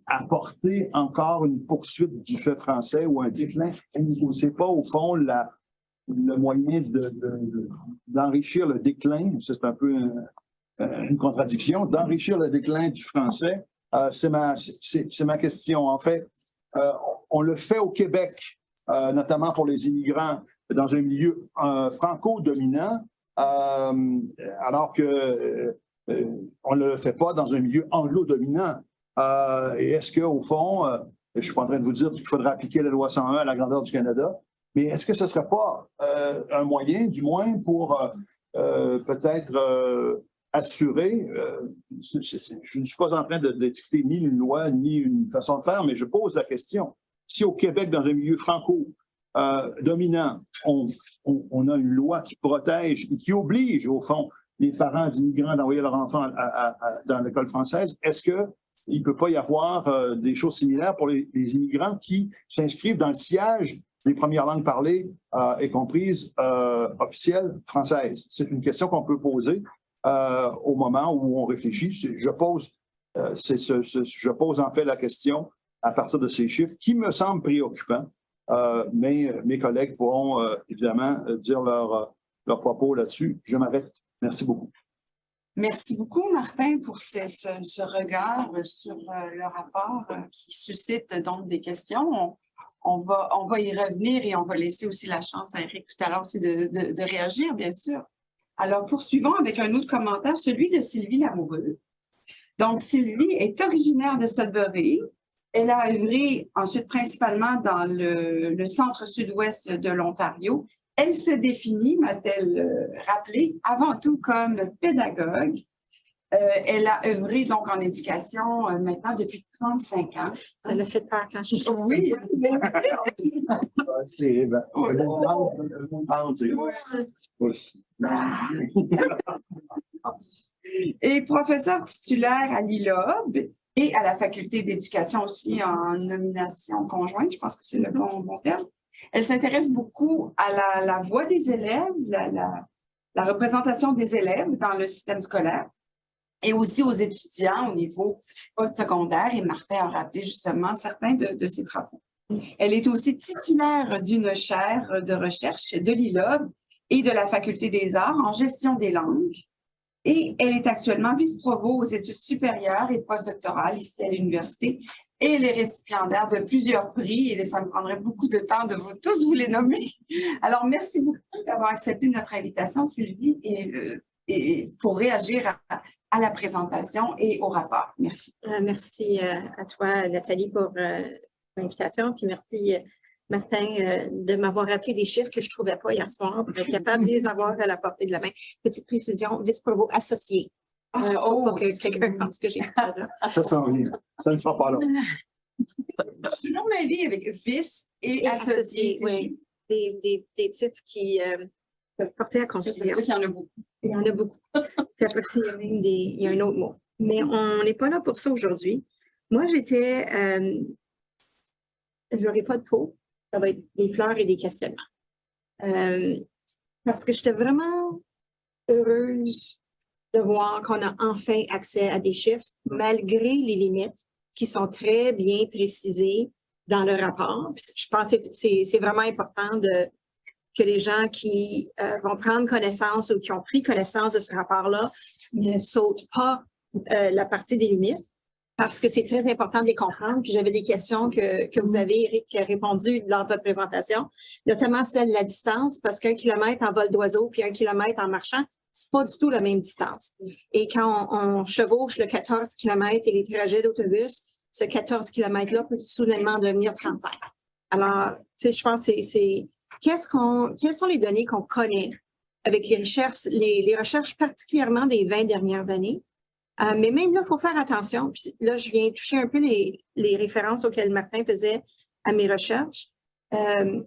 apporter encore une poursuite du fait français ou un déclin? C'est pas, au fond, le moyen d'enrichir le déclin, ça c'est un peu une contradiction, d'enrichir le déclin du français, c'est ma question. En fait, on le fait au Québec, notamment pour les immigrants dans un milieu franco-dominant, alors que on ne le fait pas dans un milieu anglo-dominant. Et est-ce qu'au fond, je ne suis pas en train de vous dire qu'il faudrait appliquer la loi 101 à la grandeur du Canada, mais est-ce que ce ne serait pas un moyen, du moins, pour peut-être assurer, je ne suis pas en train de dicter ni une loi, ni une façon de faire, mais je pose la question. Si au Québec, dans un milieu franco-dominant, on a une loi qui protège et qui oblige, au fond, les parents d'immigrants d'envoyer leurs enfants dans l'école française, est-ce qu'il ne peut pas y avoir des choses similaires pour les immigrants qui s'inscrivent dans le sillage des premières langues parlées, y compris officielles françaises? C'est une question qu'on peut poser au moment où on réfléchit. Je pose en fait la question à partir de ces chiffres qui me semblent préoccupants, mais mes collègues pourront évidemment dire leur propos là-dessus. Je m'arrête. Merci beaucoup. Merci beaucoup, Martin, pour ce regard sur le rapport qui suscite donc des questions. On va y revenir et on va laisser aussi la chance à Eric tout à l'heure aussi de réagir, bien sûr. Alors, poursuivons avec un autre commentaire, celui de Sylvie Lamoureux. Donc, Sylvie est originaire de Sudbury. Elle a œuvré ensuite principalement dans le centre-sud-ouest de l'Ontario. Elle se définit, m'a-t-elle rappelé, avant tout comme pédagogue. Elle a œuvré donc en éducation maintenant depuis 35 ans. Ça l'a fait peur quand j'ai dit ça. Oui. Et professeur titulaire à l'ILOB et à la faculté d'éducation aussi en nomination conjointe, je pense que c'est le bon terme. Elle s'intéresse beaucoup à la voix des élèves, la représentation des élèves dans le système scolaire et aussi aux étudiants au niveau postsecondaire. Et Martin a rappelé justement certains de ses travaux. Elle est aussi titulaire d'une chaire de recherche de l'ILOB et de la Faculté des arts en gestion des langues. Et elle est actuellement vice-provo aux études supérieures et postdoctorales ici à l'université. Et elle est récipiendaire de plusieurs prix. Et ça me prendrait beaucoup de temps de tous vous les nommer. Alors, merci beaucoup d'avoir accepté notre invitation, Sylvie, et pour réagir à la présentation et au rapport. Merci. Merci à toi, Nathalie, pour l'invitation. Puis merci, Martin, de m'avoir rappelé des chiffres que je ne trouvais pas hier soir pour être capable de les avoir à la portée de la main. Petite précision, vice-provo associé. Pour que quelqu'un pense que j'ai pas là. Ça s'en vient. Ça ne sera pas long. Je toujours mêlé avec vice et associé. Oui, des titres qui peuvent porter à confusion. C'est vrai qu'il y en a beaucoup. Il y en a beaucoup. Puis après, il y a un autre mot. Mais on n'est pas là pour ça aujourd'hui. Moi, je n'aurai pas de peau. Ça va être des fleurs et des questionnements. Parce que j'étais vraiment heureuse de voir qu'on a enfin accès à des chiffres, malgré les limites qui sont très bien précisées dans le rapport. Je pense que c'est vraiment important que les gens qui vont prendre connaissance ou qui ont pris connaissance de ce rapport-là ne sautent pas la partie des limites, parce que c'est très important de les comprendre. Puis j'avais des questions que vous avez, Eric, répondues lors de votre présentation, notamment celle de la distance, parce qu'1 kilomètre en vol d'oiseau puis 1 kilomètre en marchant, c'est pas du tout la même distance. Et quand on chevauche le 14 km et les trajets d'autobus, ce 14 km-là peut soudainement devenir 35. Alors, tu sais, je pense que c'est quelles sont les données qu'on connaît avec les recherches particulièrement des 20 dernières années. Mais même là, il faut faire attention. Puis là, je viens toucher un peu les références auxquelles Martin faisait à mes recherches. Il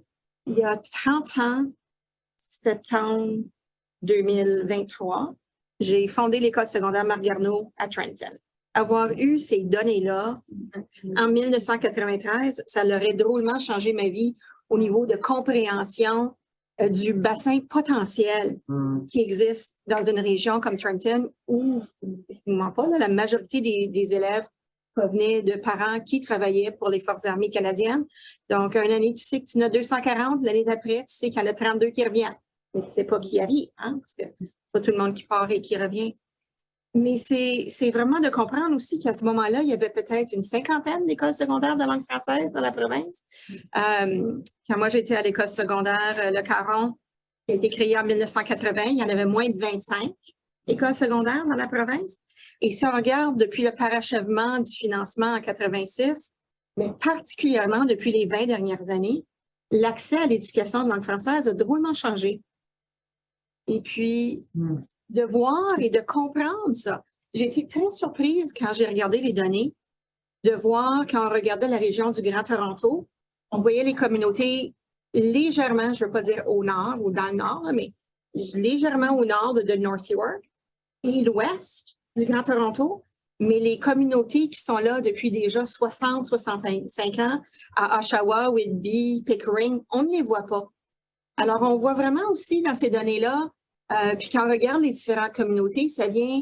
y a 30 ans, septembre 2023, j'ai fondé l'école secondaire Marc Garneau à Trenton. Avoir eu ces données-là en 1993, ça aurait drôlement changé ma vie au niveau de compréhension du bassin potentiel qui existe dans une région comme Trenton où, je ne mens pas, là, la majorité des élèves provenaient de parents qui travaillaient pour les Forces armées canadiennes. Donc, une année, tu sais que tu en as 240, l'année d'après, tu sais qu'il y en a 32 qui reviennent. Mais tu ne sais pas qui arrive, hein, parce que c'est pas tout le monde qui part et qui revient. Mais c'est vraiment de comprendre aussi qu'à ce moment-là, il y avait peut-être une cinquantaine d'écoles secondaires de langue française dans la province. Quand moi, j'étais à l'école secondaire, le Caron, qui a été créé en 1980, il y en avait moins de 25 écoles secondaires dans la province. Et si on regarde depuis le parachèvement du financement en 86, mais particulièrement depuis les 20 dernières années, l'accès à l'éducation de langue française a drôlement changé. Et puis, de voir et de comprendre ça. J'ai été très surprise quand j'ai regardé les données, de voir quand on regardait la région du Grand Toronto, on voyait les communautés légèrement, je ne veux pas dire au nord ou dans le nord, mais légèrement au nord de North York et l'ouest du Grand Toronto, mais les communautés qui sont là depuis déjà 60, 65 ans, à Oshawa, Whitby, Pickering, on ne les voit pas. Alors, on voit vraiment aussi dans ces données-là, puis quand on regarde les différentes communautés, ça vient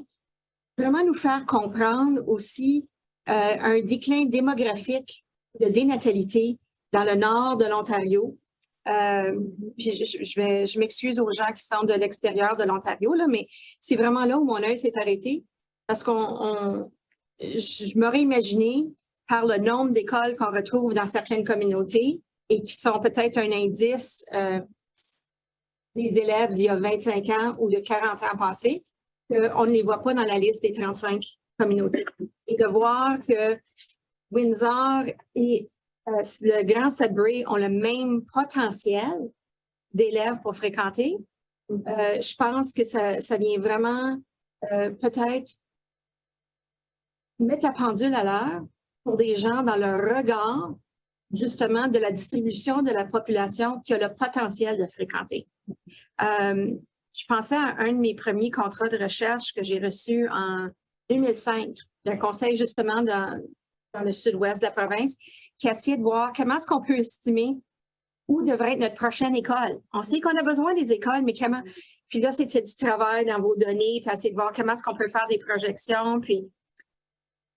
vraiment nous faire comprendre aussi un déclin démographique de dénatalité dans le nord de l'Ontario. Je m'excuse aux gens qui sont de l'extérieur de l'Ontario, mais c'est vraiment là où mon œil s'est arrêté parce je m'aurais imaginé par le nombre d'écoles qu'on retrouve dans certaines communautés et qui sont peut-être un indice des élèves d'il y a 25 ans ou de 40 ans passés, qu'on ne les voit pas dans la liste des 35 communautés. Et de voir que Windsor et le Grand Sudbury ont le même potentiel d'élèves pour fréquenter, je pense que ça vient vraiment peut-être mettre la pendule à l'heure pour des gens dans leur regard, justement, de la distribution de la population qui a le potentiel de fréquenter. Je pensais à un de mes premiers contrats de recherche que j'ai reçu en 2005 d'un conseil justement dans le sud-ouest de la province qui essayait de voir comment est-ce qu'on peut estimer où devrait être notre prochaine école. On sait qu'on a besoin des écoles, mais comment... Puis là, c'était du travail dans vos données, puis essayer de voir comment est-ce qu'on peut faire des projections, puis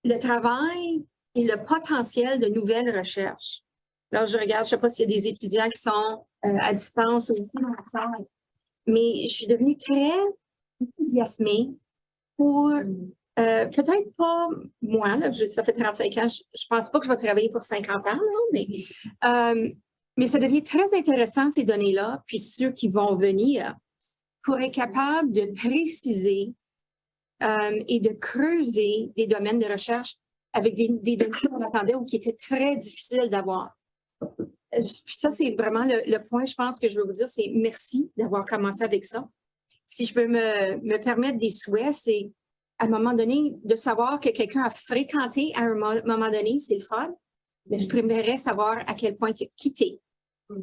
le travail et le potentiel de nouvelles recherches. Là, je regarde, je ne sais pas s'il y a des étudiants qui sont à distance ou dans la salle, mais je suis devenue très enthousiasmée pour, peut-être pas moi, là, ça fait 35 ans, je ne pense pas que je vais travailler pour 50 ans, là, mais ça devient très intéressant, ces données-là, puis ceux qui vont venir, pour être capable de préciser et de creuser des domaines de recherche avec des données qu'on attendait ou qui étaient très difficiles d'avoir. Puis ça, c'est vraiment le point, je pense, que je veux vous dire, c'est merci d'avoir commencé avec ça. Si je peux me permettre des souhaits, c'est à un moment donné, de savoir que quelqu'un a fréquenté à un moment donné, c'est le fun, mais je préférerais savoir à quel point il a quitté.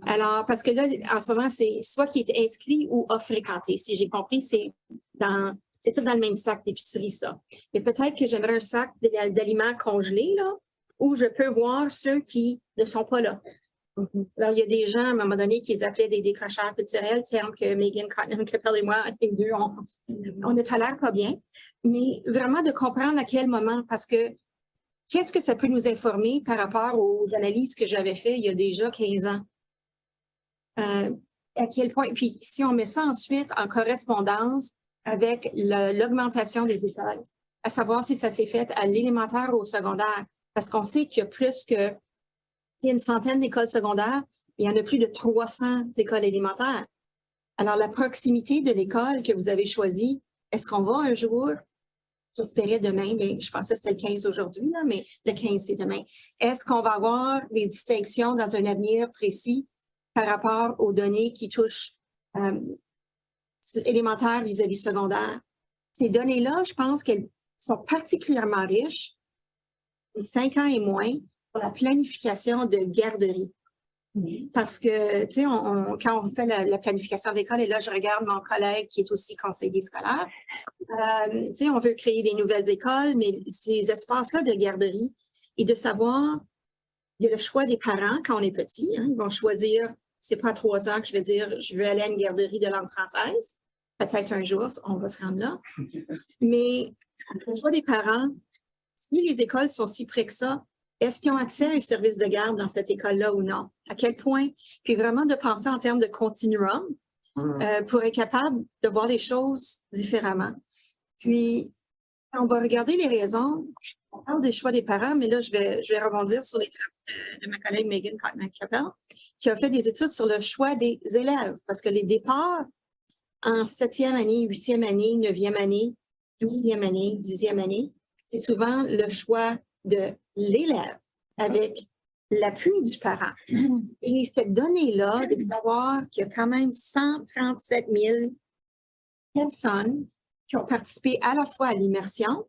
Alors, parce que là, en ce moment, c'est soit qui est inscrit ou a fréquenté. Si j'ai compris, c'est tout dans le même sac d'épicerie, ça. Mais peut-être que j'aimerais un sac d'aliments congelés, là, où je peux voir ceux qui ne sont pas là. Alors, il y a des gens, à un moment donné, qui les appelaient des décrocheurs culturels, terme que Megan Cotton-Capel et moi, les deux, on ne tolère pas bien. Mais vraiment de comprendre à quel moment, parce que qu'est-ce que ça peut nous informer par rapport aux analyses que j'avais faites il y a déjà 15 ans? À quel point, puis si on met ça ensuite en correspondance avec l'augmentation des écoles, à savoir si ça s'est fait à l'élémentaire ou au secondaire, parce qu'on sait qu'il y a plus que une centaine d'écoles secondaires, il y en a plus de 300 écoles élémentaires. Alors, la proximité de l'école que vous avez choisie, est-ce qu'on va un jour, j'espérais demain, mais je pensais que c'était le 15 aujourd'hui, mais le 15, c'est demain. Est-ce qu'on va avoir des distinctions dans un avenir précis par rapport aux données qui touchent élémentaire vis-à-vis secondaire? Ces données-là, je pense qu'elles sont particulièrement riches, 5 ans et moins, pour la planification de garderie. Parce que, tu sais, quand on fait la planification d'école, et là, je regarde mon collègue qui est aussi conseiller scolaire, tu sais, on veut créer des nouvelles écoles, mais ces espaces-là de garderie et de savoir, il y a le choix des parents quand on est petit, hein, ils vont choisir C'est pas à 3 ans que je vais dire je veux aller à une garderie de langue française. Peut-être un jour, on va se rendre là. Mais le choix des parents, si les écoles sont si près que ça, est-ce qu'ils ont accès à un service de garde dans cette école-là ou non? À quel point? Puis vraiment de penser en termes de continuum pour être capable de voir les choses différemment. Puis, on va regarder les raisons. On parle des choix des parents, mais là, je vais rebondir sur les travaux de ma collègue Megan Cotman-Capel, qui a fait des études sur le choix des élèves, parce que les départs en 7e année, 8e année, 9e année, 12e année, 10e année, c'est souvent le choix de l'élève avec l'appui du parent. Et cette donnée-là, de savoir qu'il y a quand même 137 000 personnes qui ont participé à la fois à l'immersion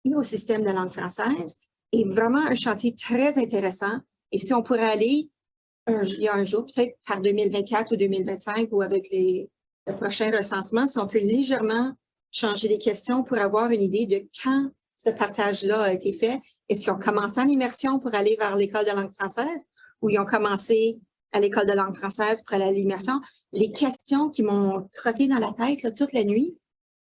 et au système de langue française, est vraiment un chantier très intéressant. Et si on pourrait aller il y a un jour, peut-être par 2024 ou 2025 ou avec le prochain recensement, si on peut légèrement changer les questions pour avoir une idée de quand ce partage-là a été fait. Est-ce qu'ils ont commencé en immersion pour aller vers l'école de langue française ou ils ont commencé à l'école de langue française pour aller à l'immersion? Les questions qui m'ont trotté dans la tête là, toute la nuit,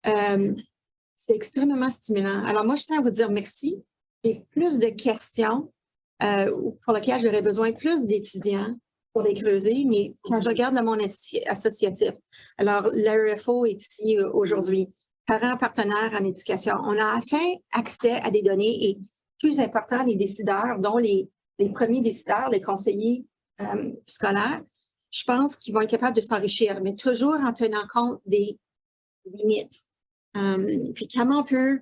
c'est extrêmement stimulant. Alors moi, je tiens à vous dire merci. J'ai plus de questions pour lesquelles j'aurais besoin de plus d'étudiants pour les creuser, mais quand je regarde le monde associatif, alors l'RFO est ici aujourd'hui, parents partenaires en éducation, on a enfin accès à des données et plus important, les décideurs, dont les premiers décideurs, les conseillers scolaires, je pense qu'ils vont être capables de s'enrichir, mais toujours en tenant compte des limites. Puis comment on peut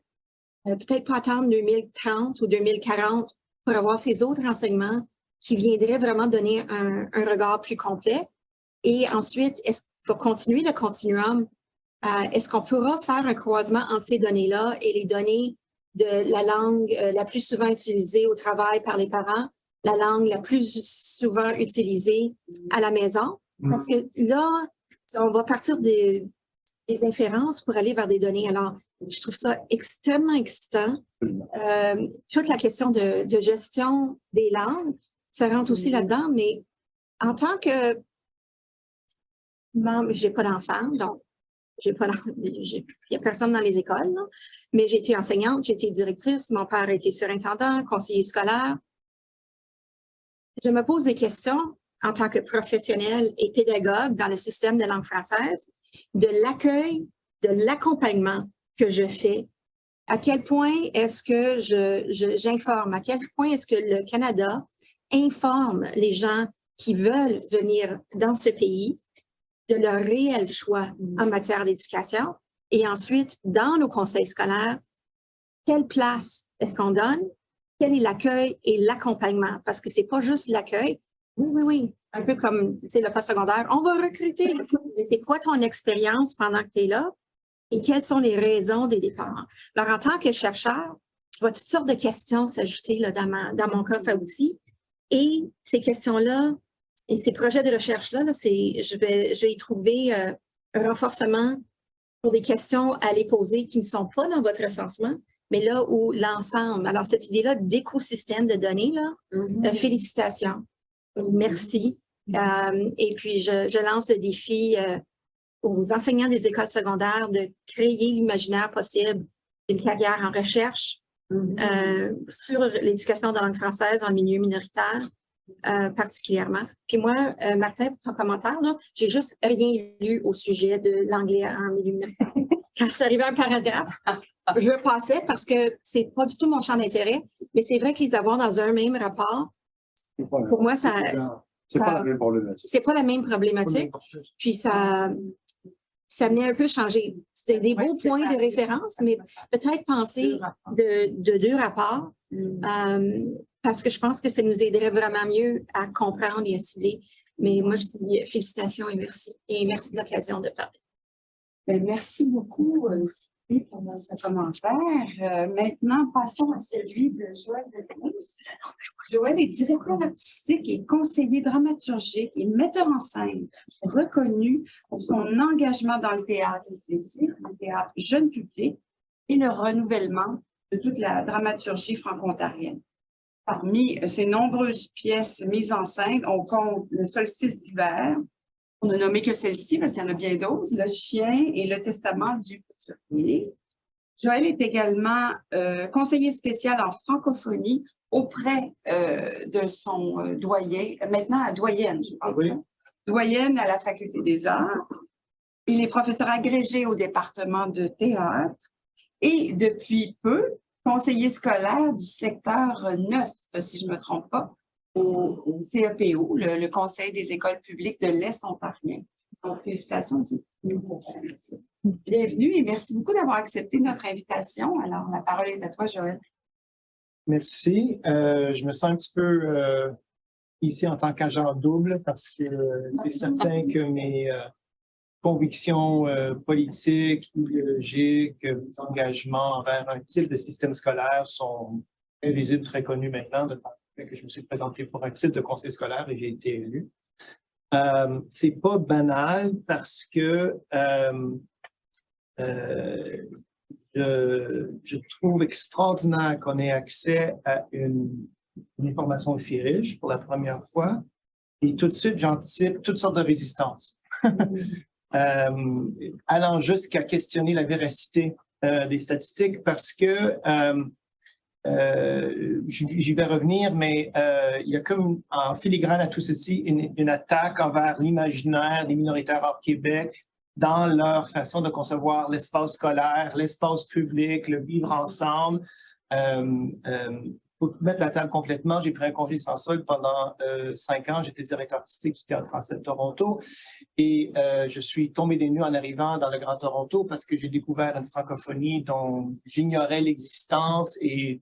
peut-être pas attendre 2030 ou 2040 pour avoir ces autres renseignements qui viendraient vraiment donner un regard plus complet. Et ensuite, pour continuer le continuum, est-ce qu'on pourra faire un croisement entre ces données-là et les données de la langue la plus souvent utilisée au travail par les parents, la langue la plus souvent utilisée à la maison? Parce que là, on va partir des inférences pour aller vers des données. Alors, je trouve ça extrêmement excitant. Toute la question de gestion des langues, ça rentre aussi là-dedans, mais en tant que membre, j'ai pas d'enfant, donc il n'y a personne dans les écoles, là, mais j'ai été enseignante, j'ai été directrice, mon père a été surintendant, conseiller scolaire. Je me pose des questions en tant que professionnelle et pédagogue dans le système de langue française, de l'accueil, de l'accompagnement que je fais. À quel point est-ce que j'informe? À quel point est-ce que le Canada informe les gens qui veulent venir dans ce pays de leur réel choix en matière d'éducation? Et ensuite, dans nos conseils scolaires, quelle place est-ce qu'on donne? Quel est l'accueil et l'accompagnement? Parce que c'est pas juste l'accueil. Oui. Un peu comme le postsecondaire. On va recruter. Mais c'est quoi ton expérience pendant que tu es là? Et quelles sont les raisons des départs? Alors, en tant que chercheur, je vois toutes sortes de questions s'ajouter là, dans mon coffre à outils. Et ces questions-là et ces projets de recherche-là, je vais y trouver un renforcement pour des questions à les poser qui ne sont pas dans votre recensement, mais là où l'ensemble. Alors, cette idée-là d'écosystème de données, là, félicitations. Merci. Et puis, je lance le défi aux enseignants des écoles secondaires de créer l'imaginaire possible d'une carrière en recherche sur l'éducation de langue française en milieu minoritaire, particulièrement. Puis moi, Martin, pour ton commentaire, j'ai juste rien lu au sujet de l'anglais en milieu minoritaire. Quand c'est arrivé un paragraphe, je passais parce que c'est pas du tout mon champ d'intérêt, mais c'est vrai que les avoir dans un même rapport, pour moi, c'est pas la même problématique. C'est pas la même problématique. Puis ça venait un peu changer. C'est des beaux points de référence, mais peut-être penser de deux rapports parce que je pense que ça nous aiderait vraiment mieux à comprendre et à cibler. Mais moi, je dis félicitations et merci. Et merci de l'occasion de parler. Bien, merci beaucoup pour ce commentaire. Maintenant, passons à celui de Joël Delouse. Joël est directeur artistique et conseiller dramaturgique et metteur en scène reconnu pour son engagement dans le théâtre critique, le théâtre jeune public et le renouvellement de toute la dramaturgie franco-ontarienne. Parmi ces nombreuses pièces mises en scène, on compte le solstice d'hiver. On n'a nommé que celle-ci parce qu'il y en a bien d'autres. Le chien et le testament du couturier. Joël est également conseiller spécial en francophonie auprès de son doyen, maintenant doyenne, je pense. Oui. Doyenne à la Faculté des Arts. Il est professeur agrégé au département de théâtre et depuis peu, conseiller scolaire du secteur 9, si je ne me trompe pas, au CEPO, le Conseil des écoles publiques de l'Est ontarien. Donc, félicitations aussi. Bienvenue et merci beaucoup d'avoir accepté notre invitation. Alors, la parole est à toi, Joël. Merci. Je me sens un petit peu ici en tant qu'agent double parce que c'est certain que mes convictions politiques, idéologiques, mes engagements envers un type de système scolaire sont très visibles, très connus maintenant, de par le fait que je me suis présenté pour un type de conseil scolaire et j'ai été élu. C'est pas banal parce que je trouve extraordinaire qu'on ait accès à une information aussi riche pour la première fois. Et tout de suite, j'anticipe toutes sortes de résistances. Allant jusqu'à questionner la véracité des statistiques parce que, j'y vais revenir, mais il y a comme en filigrane à tout ceci une attaque envers l'imaginaire des minoritaires hors Québec dans leur façon de concevoir l'espace scolaire, l'espace public, le vivre ensemble. Pour mettre la table complètement, j'ai pris un congé sans solde pendant 5 ans. J'étais directeur artistique du Théâtre français de Toronto et je suis tombé des nues en arrivant dans le Grand Toronto parce que j'ai découvert une francophonie dont j'ignorais l'existence et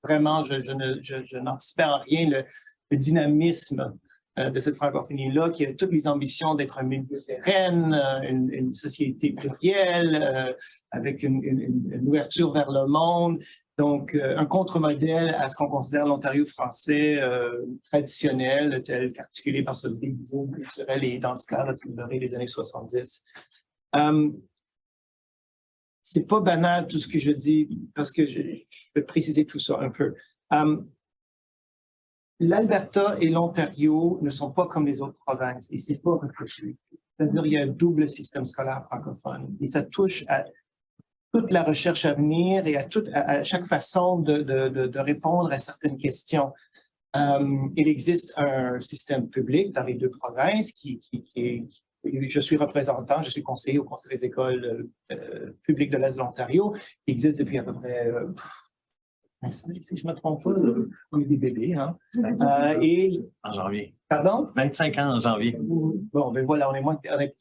vraiment, je n'anticipais en rien le dynamisme de cette francophonie-là, qui a toutes les ambitions d'être un milieu pérenne, une société plurielle, avec une ouverture vers le monde. Donc, un contre-modèle à ce qu'on considère l'Ontario français traditionnel, tel qu'articulé par ce déguisement culturel et identitaire des années 70. C'est pas banal tout ce que je dis, parce que je vais préciser tout ça un peu. L'Alberta et l'Ontario ne sont pas comme les autres provinces et c'est pas réfléchi. C'est-à-dire il y a un double système scolaire francophone et ça touche à toute la recherche à venir et à chaque façon de répondre à certaines questions. Il existe un système public dans les deux provinces je suis représentant, je suis conseiller au Conseil des écoles publiques de l'Est de l'Ontario, qui existe depuis à peu près, si je ne me trompe pas, on est des bébés. Hein? En janvier. Pardon? 25 ans en janvier. Bon, ben voilà, on est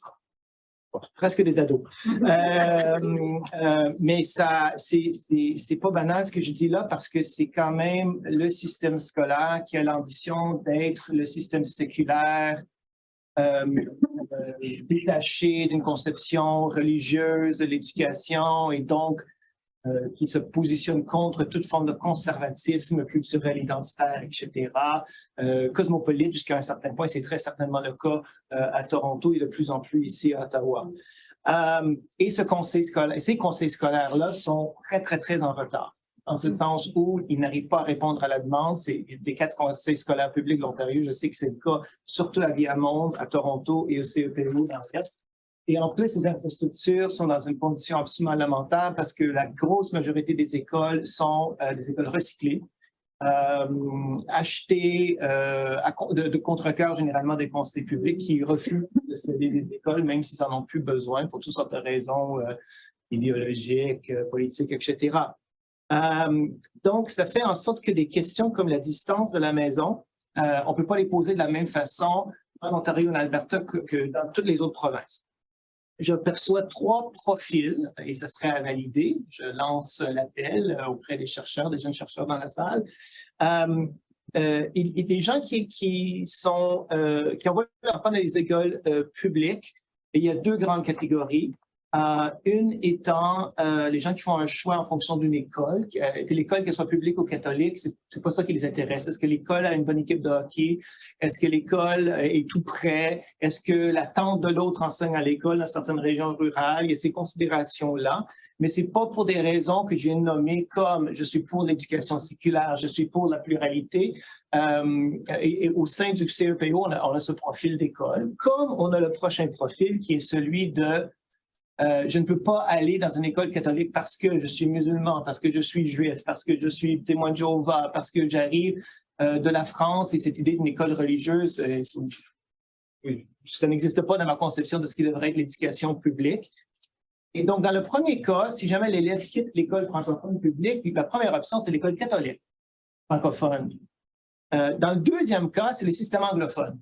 presque des ados. Mais ça, c'est pas banal ce que je dis là parce que c'est quand même le système scolaire qui a l'ambition d'être le système séculaire détaché d'une conception religieuse de l'éducation et donc qui se positionne contre toute forme de conservatisme culturel, identitaire, etc. Cosmopolite jusqu'à un certain point, c'est très certainement le cas à Toronto et de plus en plus ici à Ottawa. Et ces conseils scolaires-là sont très, très, très en retard, en ce sens où ils n'arrivent pas à répondre à la demande. C'est des 4 conseils scolaires publics de l'Ontario, je sais que c'est le cas, surtout à Viamonde, à Toronto et au CEPO dans l'Est. Et en plus, ces infrastructures sont dans une condition absolument lamentable parce que la grosse majorité des écoles sont des écoles recyclées, achetées de contre-cœur généralement des conseils publics qui refusent de céder des écoles, même s'ils n'en ont plus besoin pour toutes sortes de raisons idéologiques, politiques, etc. Donc, ça fait en sorte que des questions comme la distance de la maison, on ne peut pas les poser de la même façon en Ontario et en Alberta que dans toutes les autres provinces. Je perçois 3 profils, et ça serait à valider. Je lance l'appel auprès des chercheurs, des jeunes chercheurs dans la salle. Des gens qui envoient leurs enfants dans les écoles publiques. Et il y a 2 grandes catégories. Une étant les gens qui font un choix en fonction d'une école, que l'école qu'elle soit publique ou catholique, c'est pas ça qui les intéresse. Est-ce que l'école a une bonne équipe de hockey? Est-ce que l'école est tout près? Est-ce que la tante de l'autre enseigne à l'école dans certaines régions rurales? Il y a ces considérations-là, mais c'est pas pour des raisons que j'ai nommées comme je suis pour l'éducation séculaire, je suis pour la pluralité. Et au sein du CEPO, on a ce profil d'école, comme on a le prochain profil qui est celui de je ne peux pas aller dans une école catholique parce que je suis musulman, parce que je suis juif, parce que je suis témoin de Jéhovah, parce que j'arrive de la France et cette idée d'une école religieuse, ça n'existe pas dans ma conception de ce qui devrait être l'éducation publique. Et donc, dans le premier cas, si jamais l'élève quitte l'école francophone publique, la première option, c'est l'école catholique francophone. Dans le deuxième cas, c'est le système anglophone.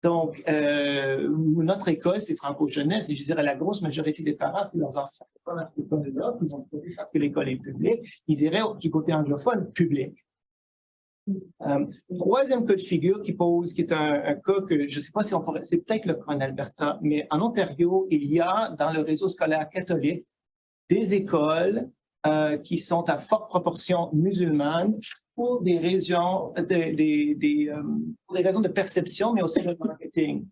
Donc, notre école, c'est franco-jeunesse, et je dirais la grosse majorité des parents, si leurs enfants ne sont pas dans cette école-là, ils vont trouver parce que l'école est publique, ils iraient du côté anglophone public. Troisième cas de figure qui est un cas que je ne sais pas si on pourrait, c'est peut-être le cas en Alberta, mais en Ontario, il y a dans le réseau scolaire catholique des écoles qui sont à forte proportion musulmanes pour des raisons, pour des raisons de perception, mais aussi de marketing.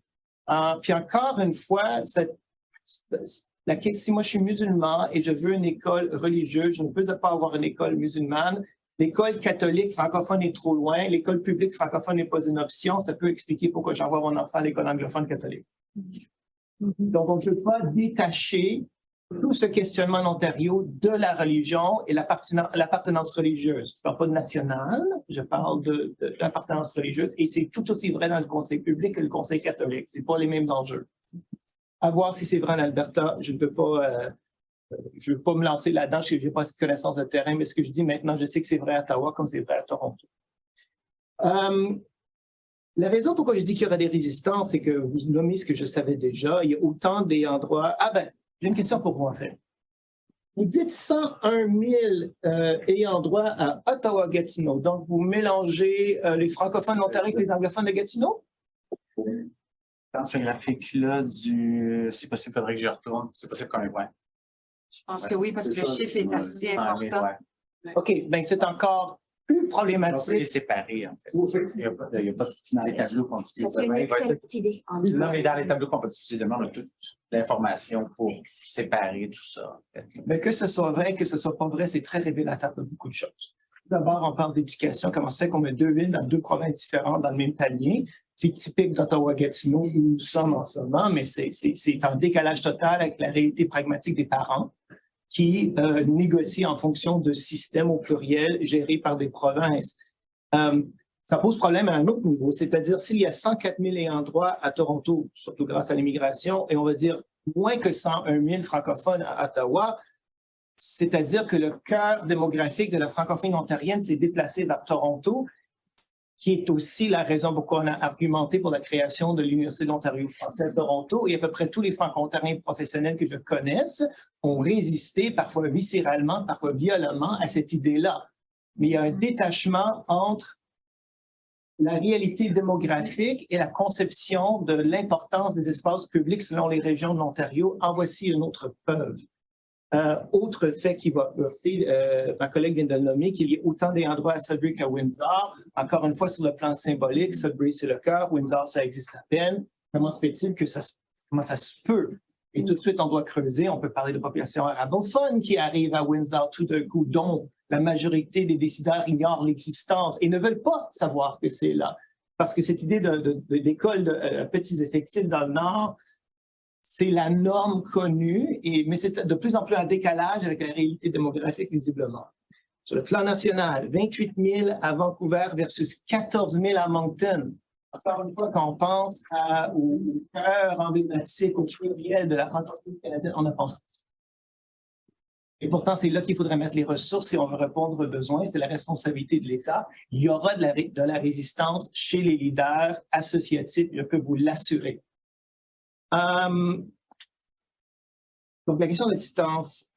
Puis encore une fois, si moi je suis musulman et je veux une école religieuse, je ne peux pas avoir une école musulmane. L'école catholique francophone est trop loin. L'école publique francophone n'est pas une option. Ça peut expliquer pourquoi j'envoie mon enfant à l'école anglophone catholique. Donc, on ne peut pas détacher tout ce questionnement en Ontario de la religion et l'appartenance religieuse. Je ne parle pas de national, je parle de l'appartenance religieuse et c'est tout aussi vrai dans le conseil public que le conseil catholique. Ce n'est pas les mêmes enjeux. À voir si c'est vrai en Alberta, je ne peux pas... je ne veux pas me lancer là-dedans, je n'ai pas cette connaissance de terrain, mais ce que je dis maintenant, je sais que c'est vrai à Ottawa comme c'est vrai à Toronto. La raison pourquoi je dis qu'il y aura des résistances, c'est que vous nommez ce que je savais déjà, il y a autant des endroits... Ah ben, j'ai une question pour vous en fait. Vous dites 101 000 ayant droit à Ottawa-Gatineau, donc vous mélangez les francophones de l'Ontario avec les anglophones de Gatineau? Dans ce graphique-là, c'est possible, il faudrait que je retourne. C'est possible qu'on les voit. Je pense que oui, parce que le chiffre est assez important. OK, bien c'est encore plus problématique. On peut les séparer, en fait. Il n'y a pas dans les tableaux qu'on Ça serait une excellente idée. Non, mais dans les tableaux qu'on peut diffuser demain, on a toute l'information pour séparer tout ça. En fait. Mais que ce soit vrai, que ce soit pas vrai, c'est très révélateur de beaucoup de choses. D'abord, on parle d'éducation. Comment ça fait qu'on met 2 villes dans 2 provinces différentes dans le même panier? C'est typique d'Ottawa-Gatineau où nous sommes en ce moment, mais c'est en décalage total avec la réalité pragmatique des parents qui négocient en fonction de systèmes au pluriel gérés par des provinces. Ça pose problème à un autre niveau, c'est-à-dire s'il y a 104 000 ayants droit à Toronto, surtout grâce à l'immigration, et on va dire moins que 101 000 francophones à Ottawa, c'est-à-dire que le cœur démographique de la francophonie ontarienne s'est déplacé vers Toronto, qui est aussi la raison pourquoi on a argumenté pour la création de l'Université de l'Ontario français à Toronto. Et à peu près tous les franco-ontariens professionnels que je connaisse ont résisté, parfois viscéralement, parfois violemment, à cette idée-là. Mais il y a un détachement entre la réalité démographique et la conception de l'importance des espaces publics selon les régions de l'Ontario. En voici une autre preuve. Autre fait qui va heurter, ma collègue vient de le nommer, qu'il y ait autant d'ayants droit à Sudbury qu'à Windsor. Encore une fois, sur le plan symbolique, Sudbury, c'est le cœur, Windsor, ça existe à peine. Comment se fait-il que comment ça se peut? Et tout de suite, on doit creuser. On peut parler de population arabophone qui arrive à Windsor tout d'un coup, dont la majorité des décideurs ignorent l'existence et ne veulent pas savoir que c'est là. Parce que cette idée d'école de petits effectifs dans le Nord, c'est la norme connue, mais c'est de plus en plus en décalage avec la réalité démographique, visiblement. Sur le plan national, 28 000 à Vancouver versus 14 000 à Moncton. Encore une fois, quand on pense au cœur emblématique, au pluriel de la francophonie canadienne, on ne pense pas. Et pourtant, c'est là qu'il faudrait mettre les ressources si on veut répondre aux besoins. C'est la responsabilité de l'État. Il y aura de la résistance chez les leaders associatifs, je peux vous l'assurer. Donc, la question de distance.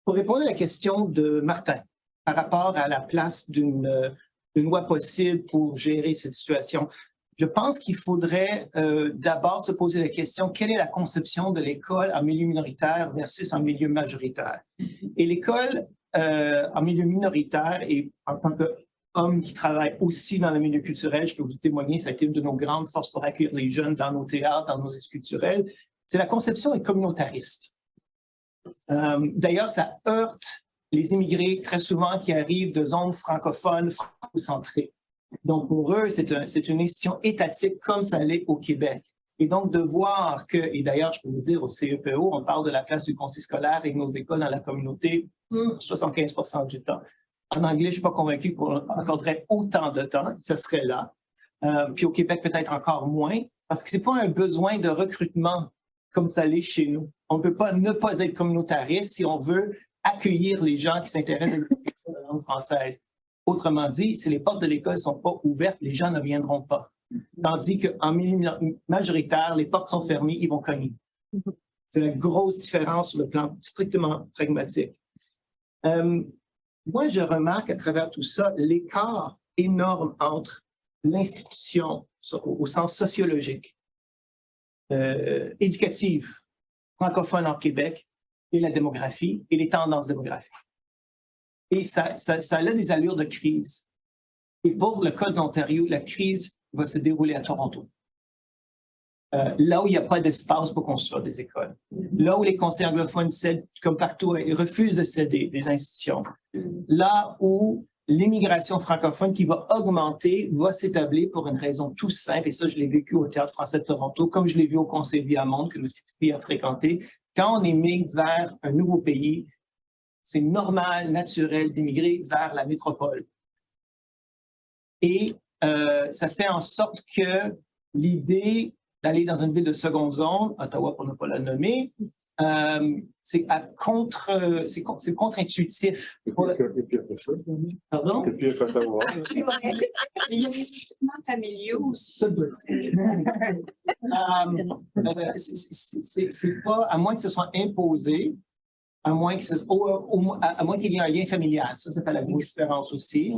Pour répondre à la question de Martin, par rapport à la place d'une loi possible pour gérer cette situation, Je pense qu'il faudrait d'abord se poser la question, quelle est la conception de l'école en milieu minoritaire versus en milieu majoritaire? Et l'école en milieu minoritaire, et en tant qu'homme qui travaille aussi dans le milieu culturel, je peux vous témoigner, ça a été une de nos grandes forces pour accueillir les jeunes dans nos théâtres, dans nos espaces culturels, c'est la conception est communautariste. D'ailleurs, ça heurte les immigrés très souvent qui arrivent de zones francophones, franco-centrées. Donc, pour eux, c'est une institution étatique comme ça l'est au Québec. Et donc, de voir que, et d'ailleurs, je peux vous dire, au CEPO, on parle de la place du conseil scolaire et de nos écoles dans la communauté 75% du temps. En anglais, je ne suis pas convaincu qu'on accorderait autant de temps, ça serait là. Puis au Québec, peut-être encore moins, parce que ce n'est pas un besoin de recrutement comme ça l'est chez nous. On ne peut pas ne pas être communautariste si on veut accueillir les gens qui s'intéressent à l'éducation de la langue française. Autrement dit, si les portes de l'école ne sont pas ouvertes, les gens ne viendront pas. Tandis qu'en milieu majoritaire, les portes sont fermées, ils vont cogner. C'est la grosse différence sur le plan strictement pragmatique. Moi, je remarque à travers tout ça l'écart énorme entre l'institution au sens sociologique, éducative, francophone en Québec, et la démographie et les tendances démographiques. Et ça a des allures de crise. Et pour le cas de l'Ontario, la crise va se dérouler à Toronto. Là où il n'y a pas d'espace pour construire des écoles. Là où les conseils anglophones cèdent, comme partout, ils refusent de céder des institutions. Là où l'immigration francophone qui va augmenter va s'établir pour une raison tout simple, et ça, je l'ai vécu au Théâtre français de Toronto, comme je l'ai vu au Conseil Viamonde, que notre fille a fréquenté. Quand on émigre vers un nouveau pays, c'est normal, naturel d'immigrer vers la métropole. Et ça fait en sorte que l'idée d'aller dans une ville de seconde zone, Ottawa pour ne pas la nommer, c'est contre-intuitif. Pardon? Et puis, Ottawa. Il y a des équipements familiaux aussi. C'est pas, à moins que ce soit imposé, à moins qu'il y ait un lien familial. Ça fait la grosse différence aussi.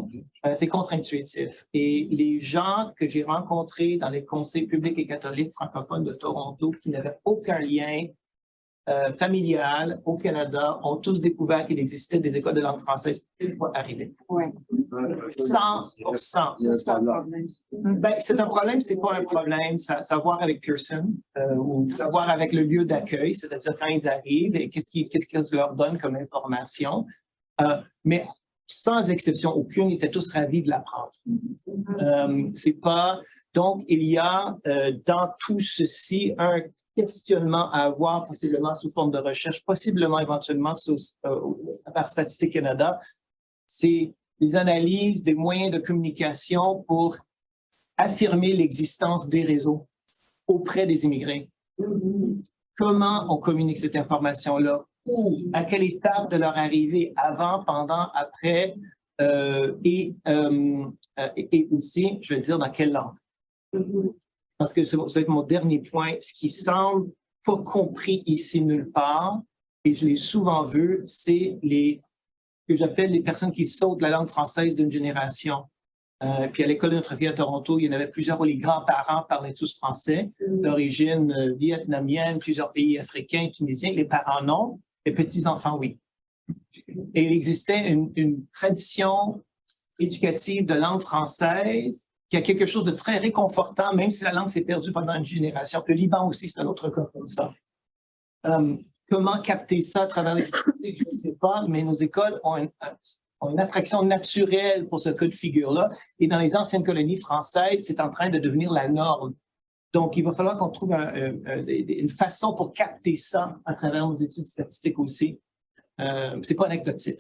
C'est contre-intuitif. Et les gens que j'ai rencontrés dans les conseils publics et catholiques francophones de Toronto qui n'avaient aucun lien familial au Canada ont tous découvert qu'il existait des écoles de langue française une fois arrivées. Oui. 100%. Ben, c'est un problème, c'est pas un problème. Ça a à voir avec Pearson ou ça a à voir avec le lieu d'accueil, c'est-à-dire quand ils arrivent et qu'est-ce qu'ils leur donnent comme information. Mais sans exception aucune, ils étaient tous ravis de l'apprendre. C'est pas... Donc, il y a dans tout ceci un questionnement à avoir possiblement sous forme de recherche, possiblement éventuellement par Statistique Canada. C'est les analyses des moyens de communication pour affirmer l'existence des réseaux auprès des immigrés. Comment on communique cette information-là? Où? À quelle étape de leur arrivée? Avant, pendant, après? Et aussi, je vais dire, dans quelle langue? Parce que ça va être mon dernier point. Ce qui semble pas compris ici nulle part, et je l'ai souvent vu, c'est que j'appelle les personnes qui sautent la langue française d'une génération. Puis à l'école de notre fille à Toronto, il y en avait plusieurs où les grands-parents parlaient tous français, d'origine vietnamienne, plusieurs pays africains, tunisiens. Les parents non, les petits-enfants oui. Et il existait une tradition éducative de langue française qui a quelque chose de très réconfortant, même si la langue s'est perdue pendant une génération. Le Liban aussi, c'est un autre cas comme ça. Comment capter ça à travers les statistiques, je ne sais pas, mais nos écoles ont une attraction naturelle pour ce cas de figure-là. Et dans les anciennes colonies françaises, c'est en train de devenir la norme. Donc, il va falloir qu'on trouve une façon pour capter ça à travers nos études statistiques aussi. C'est pas anecdotique.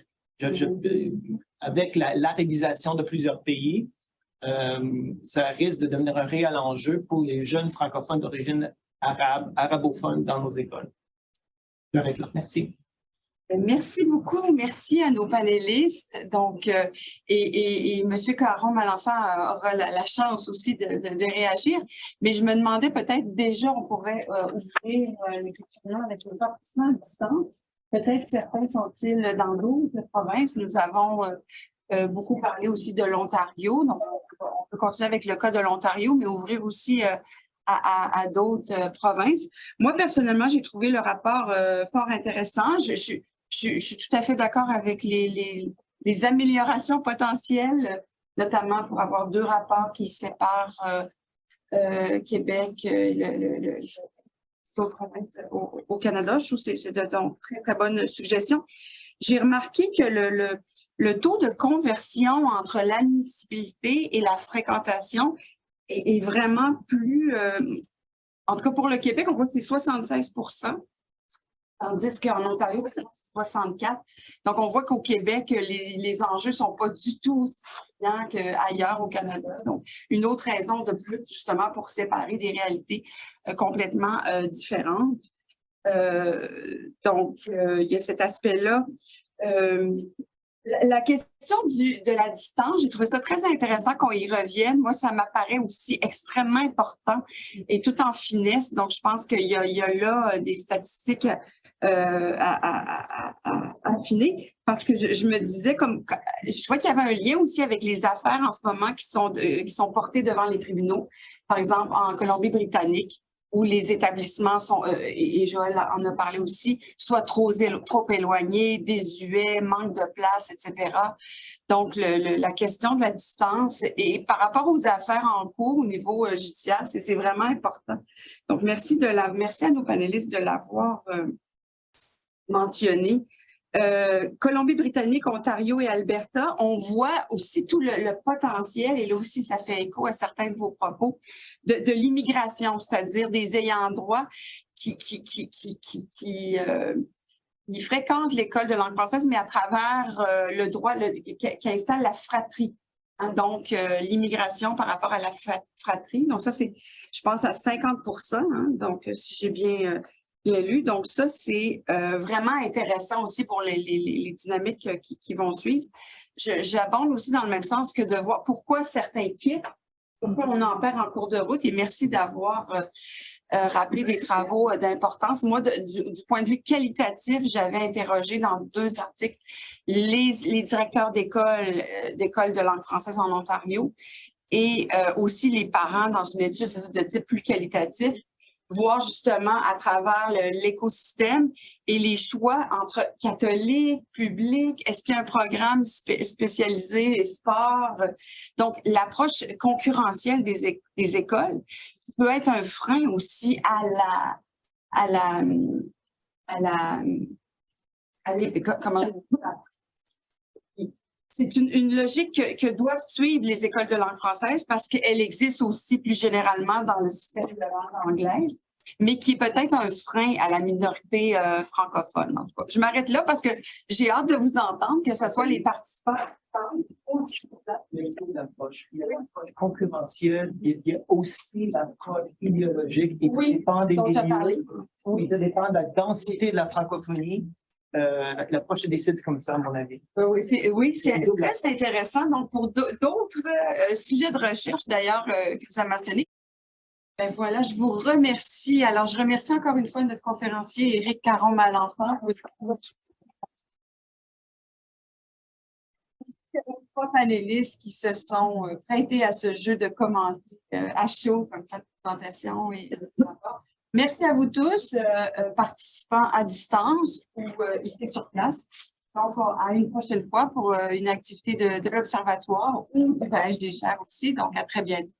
Avec l'arabisation de plusieurs pays, ça risque de devenir un réel enjeu pour les jeunes francophones d'origine arabe, arabophone dans nos écoles. J'arrête là. Merci. Merci beaucoup. Merci à nos panélistes. Donc, et M. Caron-Malenfant aura la chance aussi de réagir. Mais je me demandais peut-être déjà, on pourrait ouvrir les questionnements avec le participant à distance. Peut-être certains sont-ils dans d'autres provinces. Nous avons beaucoup parlé aussi de l'Ontario. Donc, on peut continuer avec le cas de l'Ontario, mais ouvrir aussi à d'autres provinces. Moi, personnellement, j'ai trouvé le rapport fort intéressant. Je suis tout à fait d'accord avec les améliorations potentielles, notamment pour avoir 2 rapports qui séparent Québec, les autres provinces au Canada. Je trouve que c'est de très, très bonnes suggestions. J'ai remarqué que le taux de conversion entre l'admissibilité et la fréquentation est vraiment plus… en tout cas, pour le Québec, on voit que c'est 76 %, tandis qu'en Ontario, c'est 64 %. Donc, on voit qu'au Québec, les enjeux ne sont pas du tout aussi bien qu'ailleurs au Canada. Donc, une autre raison de plus, justement, pour séparer des réalités complètement différentes. Donc, il y a cet aspect-là. La question de la distance, j'ai trouvé ça très intéressant qu'on y revienne. Moi, ça m'apparaît aussi extrêmement important et tout en finesse. Donc, je pense qu'il y a là des statistiques à affiner parce que je me disais, je vois qu'il y avait un lien aussi avec les affaires en ce moment qui sont portées devant les tribunaux. Par exemple, en Colombie-Britannique, où les établissements sont, et Joël en a parlé aussi, soit trop éloignés, désuets, manque de place, etc. Donc, la question de la distance et par rapport aux affaires en cours au niveau judiciaire, c'est vraiment important. Donc, merci à nos panélistes de l'avoir mentionné. Colombie-Britannique, Ontario et Alberta, on voit aussi tout le potentiel, et là aussi ça fait écho à certains de vos propos, de l'immigration, c'est-à-dire des ayants droit qui fréquentent l'école de langue française, mais à travers le droit qui installe la fratrie. Hein, donc, l'immigration par rapport à la fratrie. Donc, ça, c'est, je pense, à 50 %. Hein, donc, si j'ai bien lu. Donc, ça, c'est vraiment intéressant aussi pour les dynamiques qui vont suivre. J'abonde aussi dans le même sens que de voir pourquoi certains quittent, pourquoi on en perd en cours de route. Et merci d'avoir rappelé des travaux d'importance. Moi, du point de vue qualitatif, j'avais interrogé dans 2 articles les directeurs d'école de langue française en Ontario et aussi les parents dans une étude de type plus qualitatif, voir justement à travers l'écosystème et les choix entre catholiques, publics, est-ce qu'il y a un programme spécialisé sport? Donc, l'approche concurrentielle des écoles qui peut être un frein aussi c'est une logique que doivent suivre les écoles de langue française parce qu'elle existe aussi plus généralement dans le système de langue anglaise, mais qui est peut-être un frein à la minorité francophone. En tout cas, je m'arrête là parce que j'ai hâte de vous entendre, que ce soit les participants. Il y a l'approche concurrentielle, il y a aussi l'approche idéologique et Oui, dépend des dont tu as parlé. milieux. Oui, ça dépend de la densité de la francophonie. L'approche se décide comme ça, à mon avis. Oui, c'est très intéressant. Donc, pour d'autres sujets de recherche, d'ailleurs, que vous avez mentionné, ben voilà, je vous remercie. Alors, je remercie encore une fois notre conférencier Éric Caron-Malenfant. Trois panélistes qui se sont prêtés à ce jeu de commenter à chaud comme cette présentation et merci à vous tous, participants à distance ou ici sur place. Donc, à une prochaine fois pour une activité de l'Observatoire ou du Collège des Chaires aussi. Donc, à très bientôt.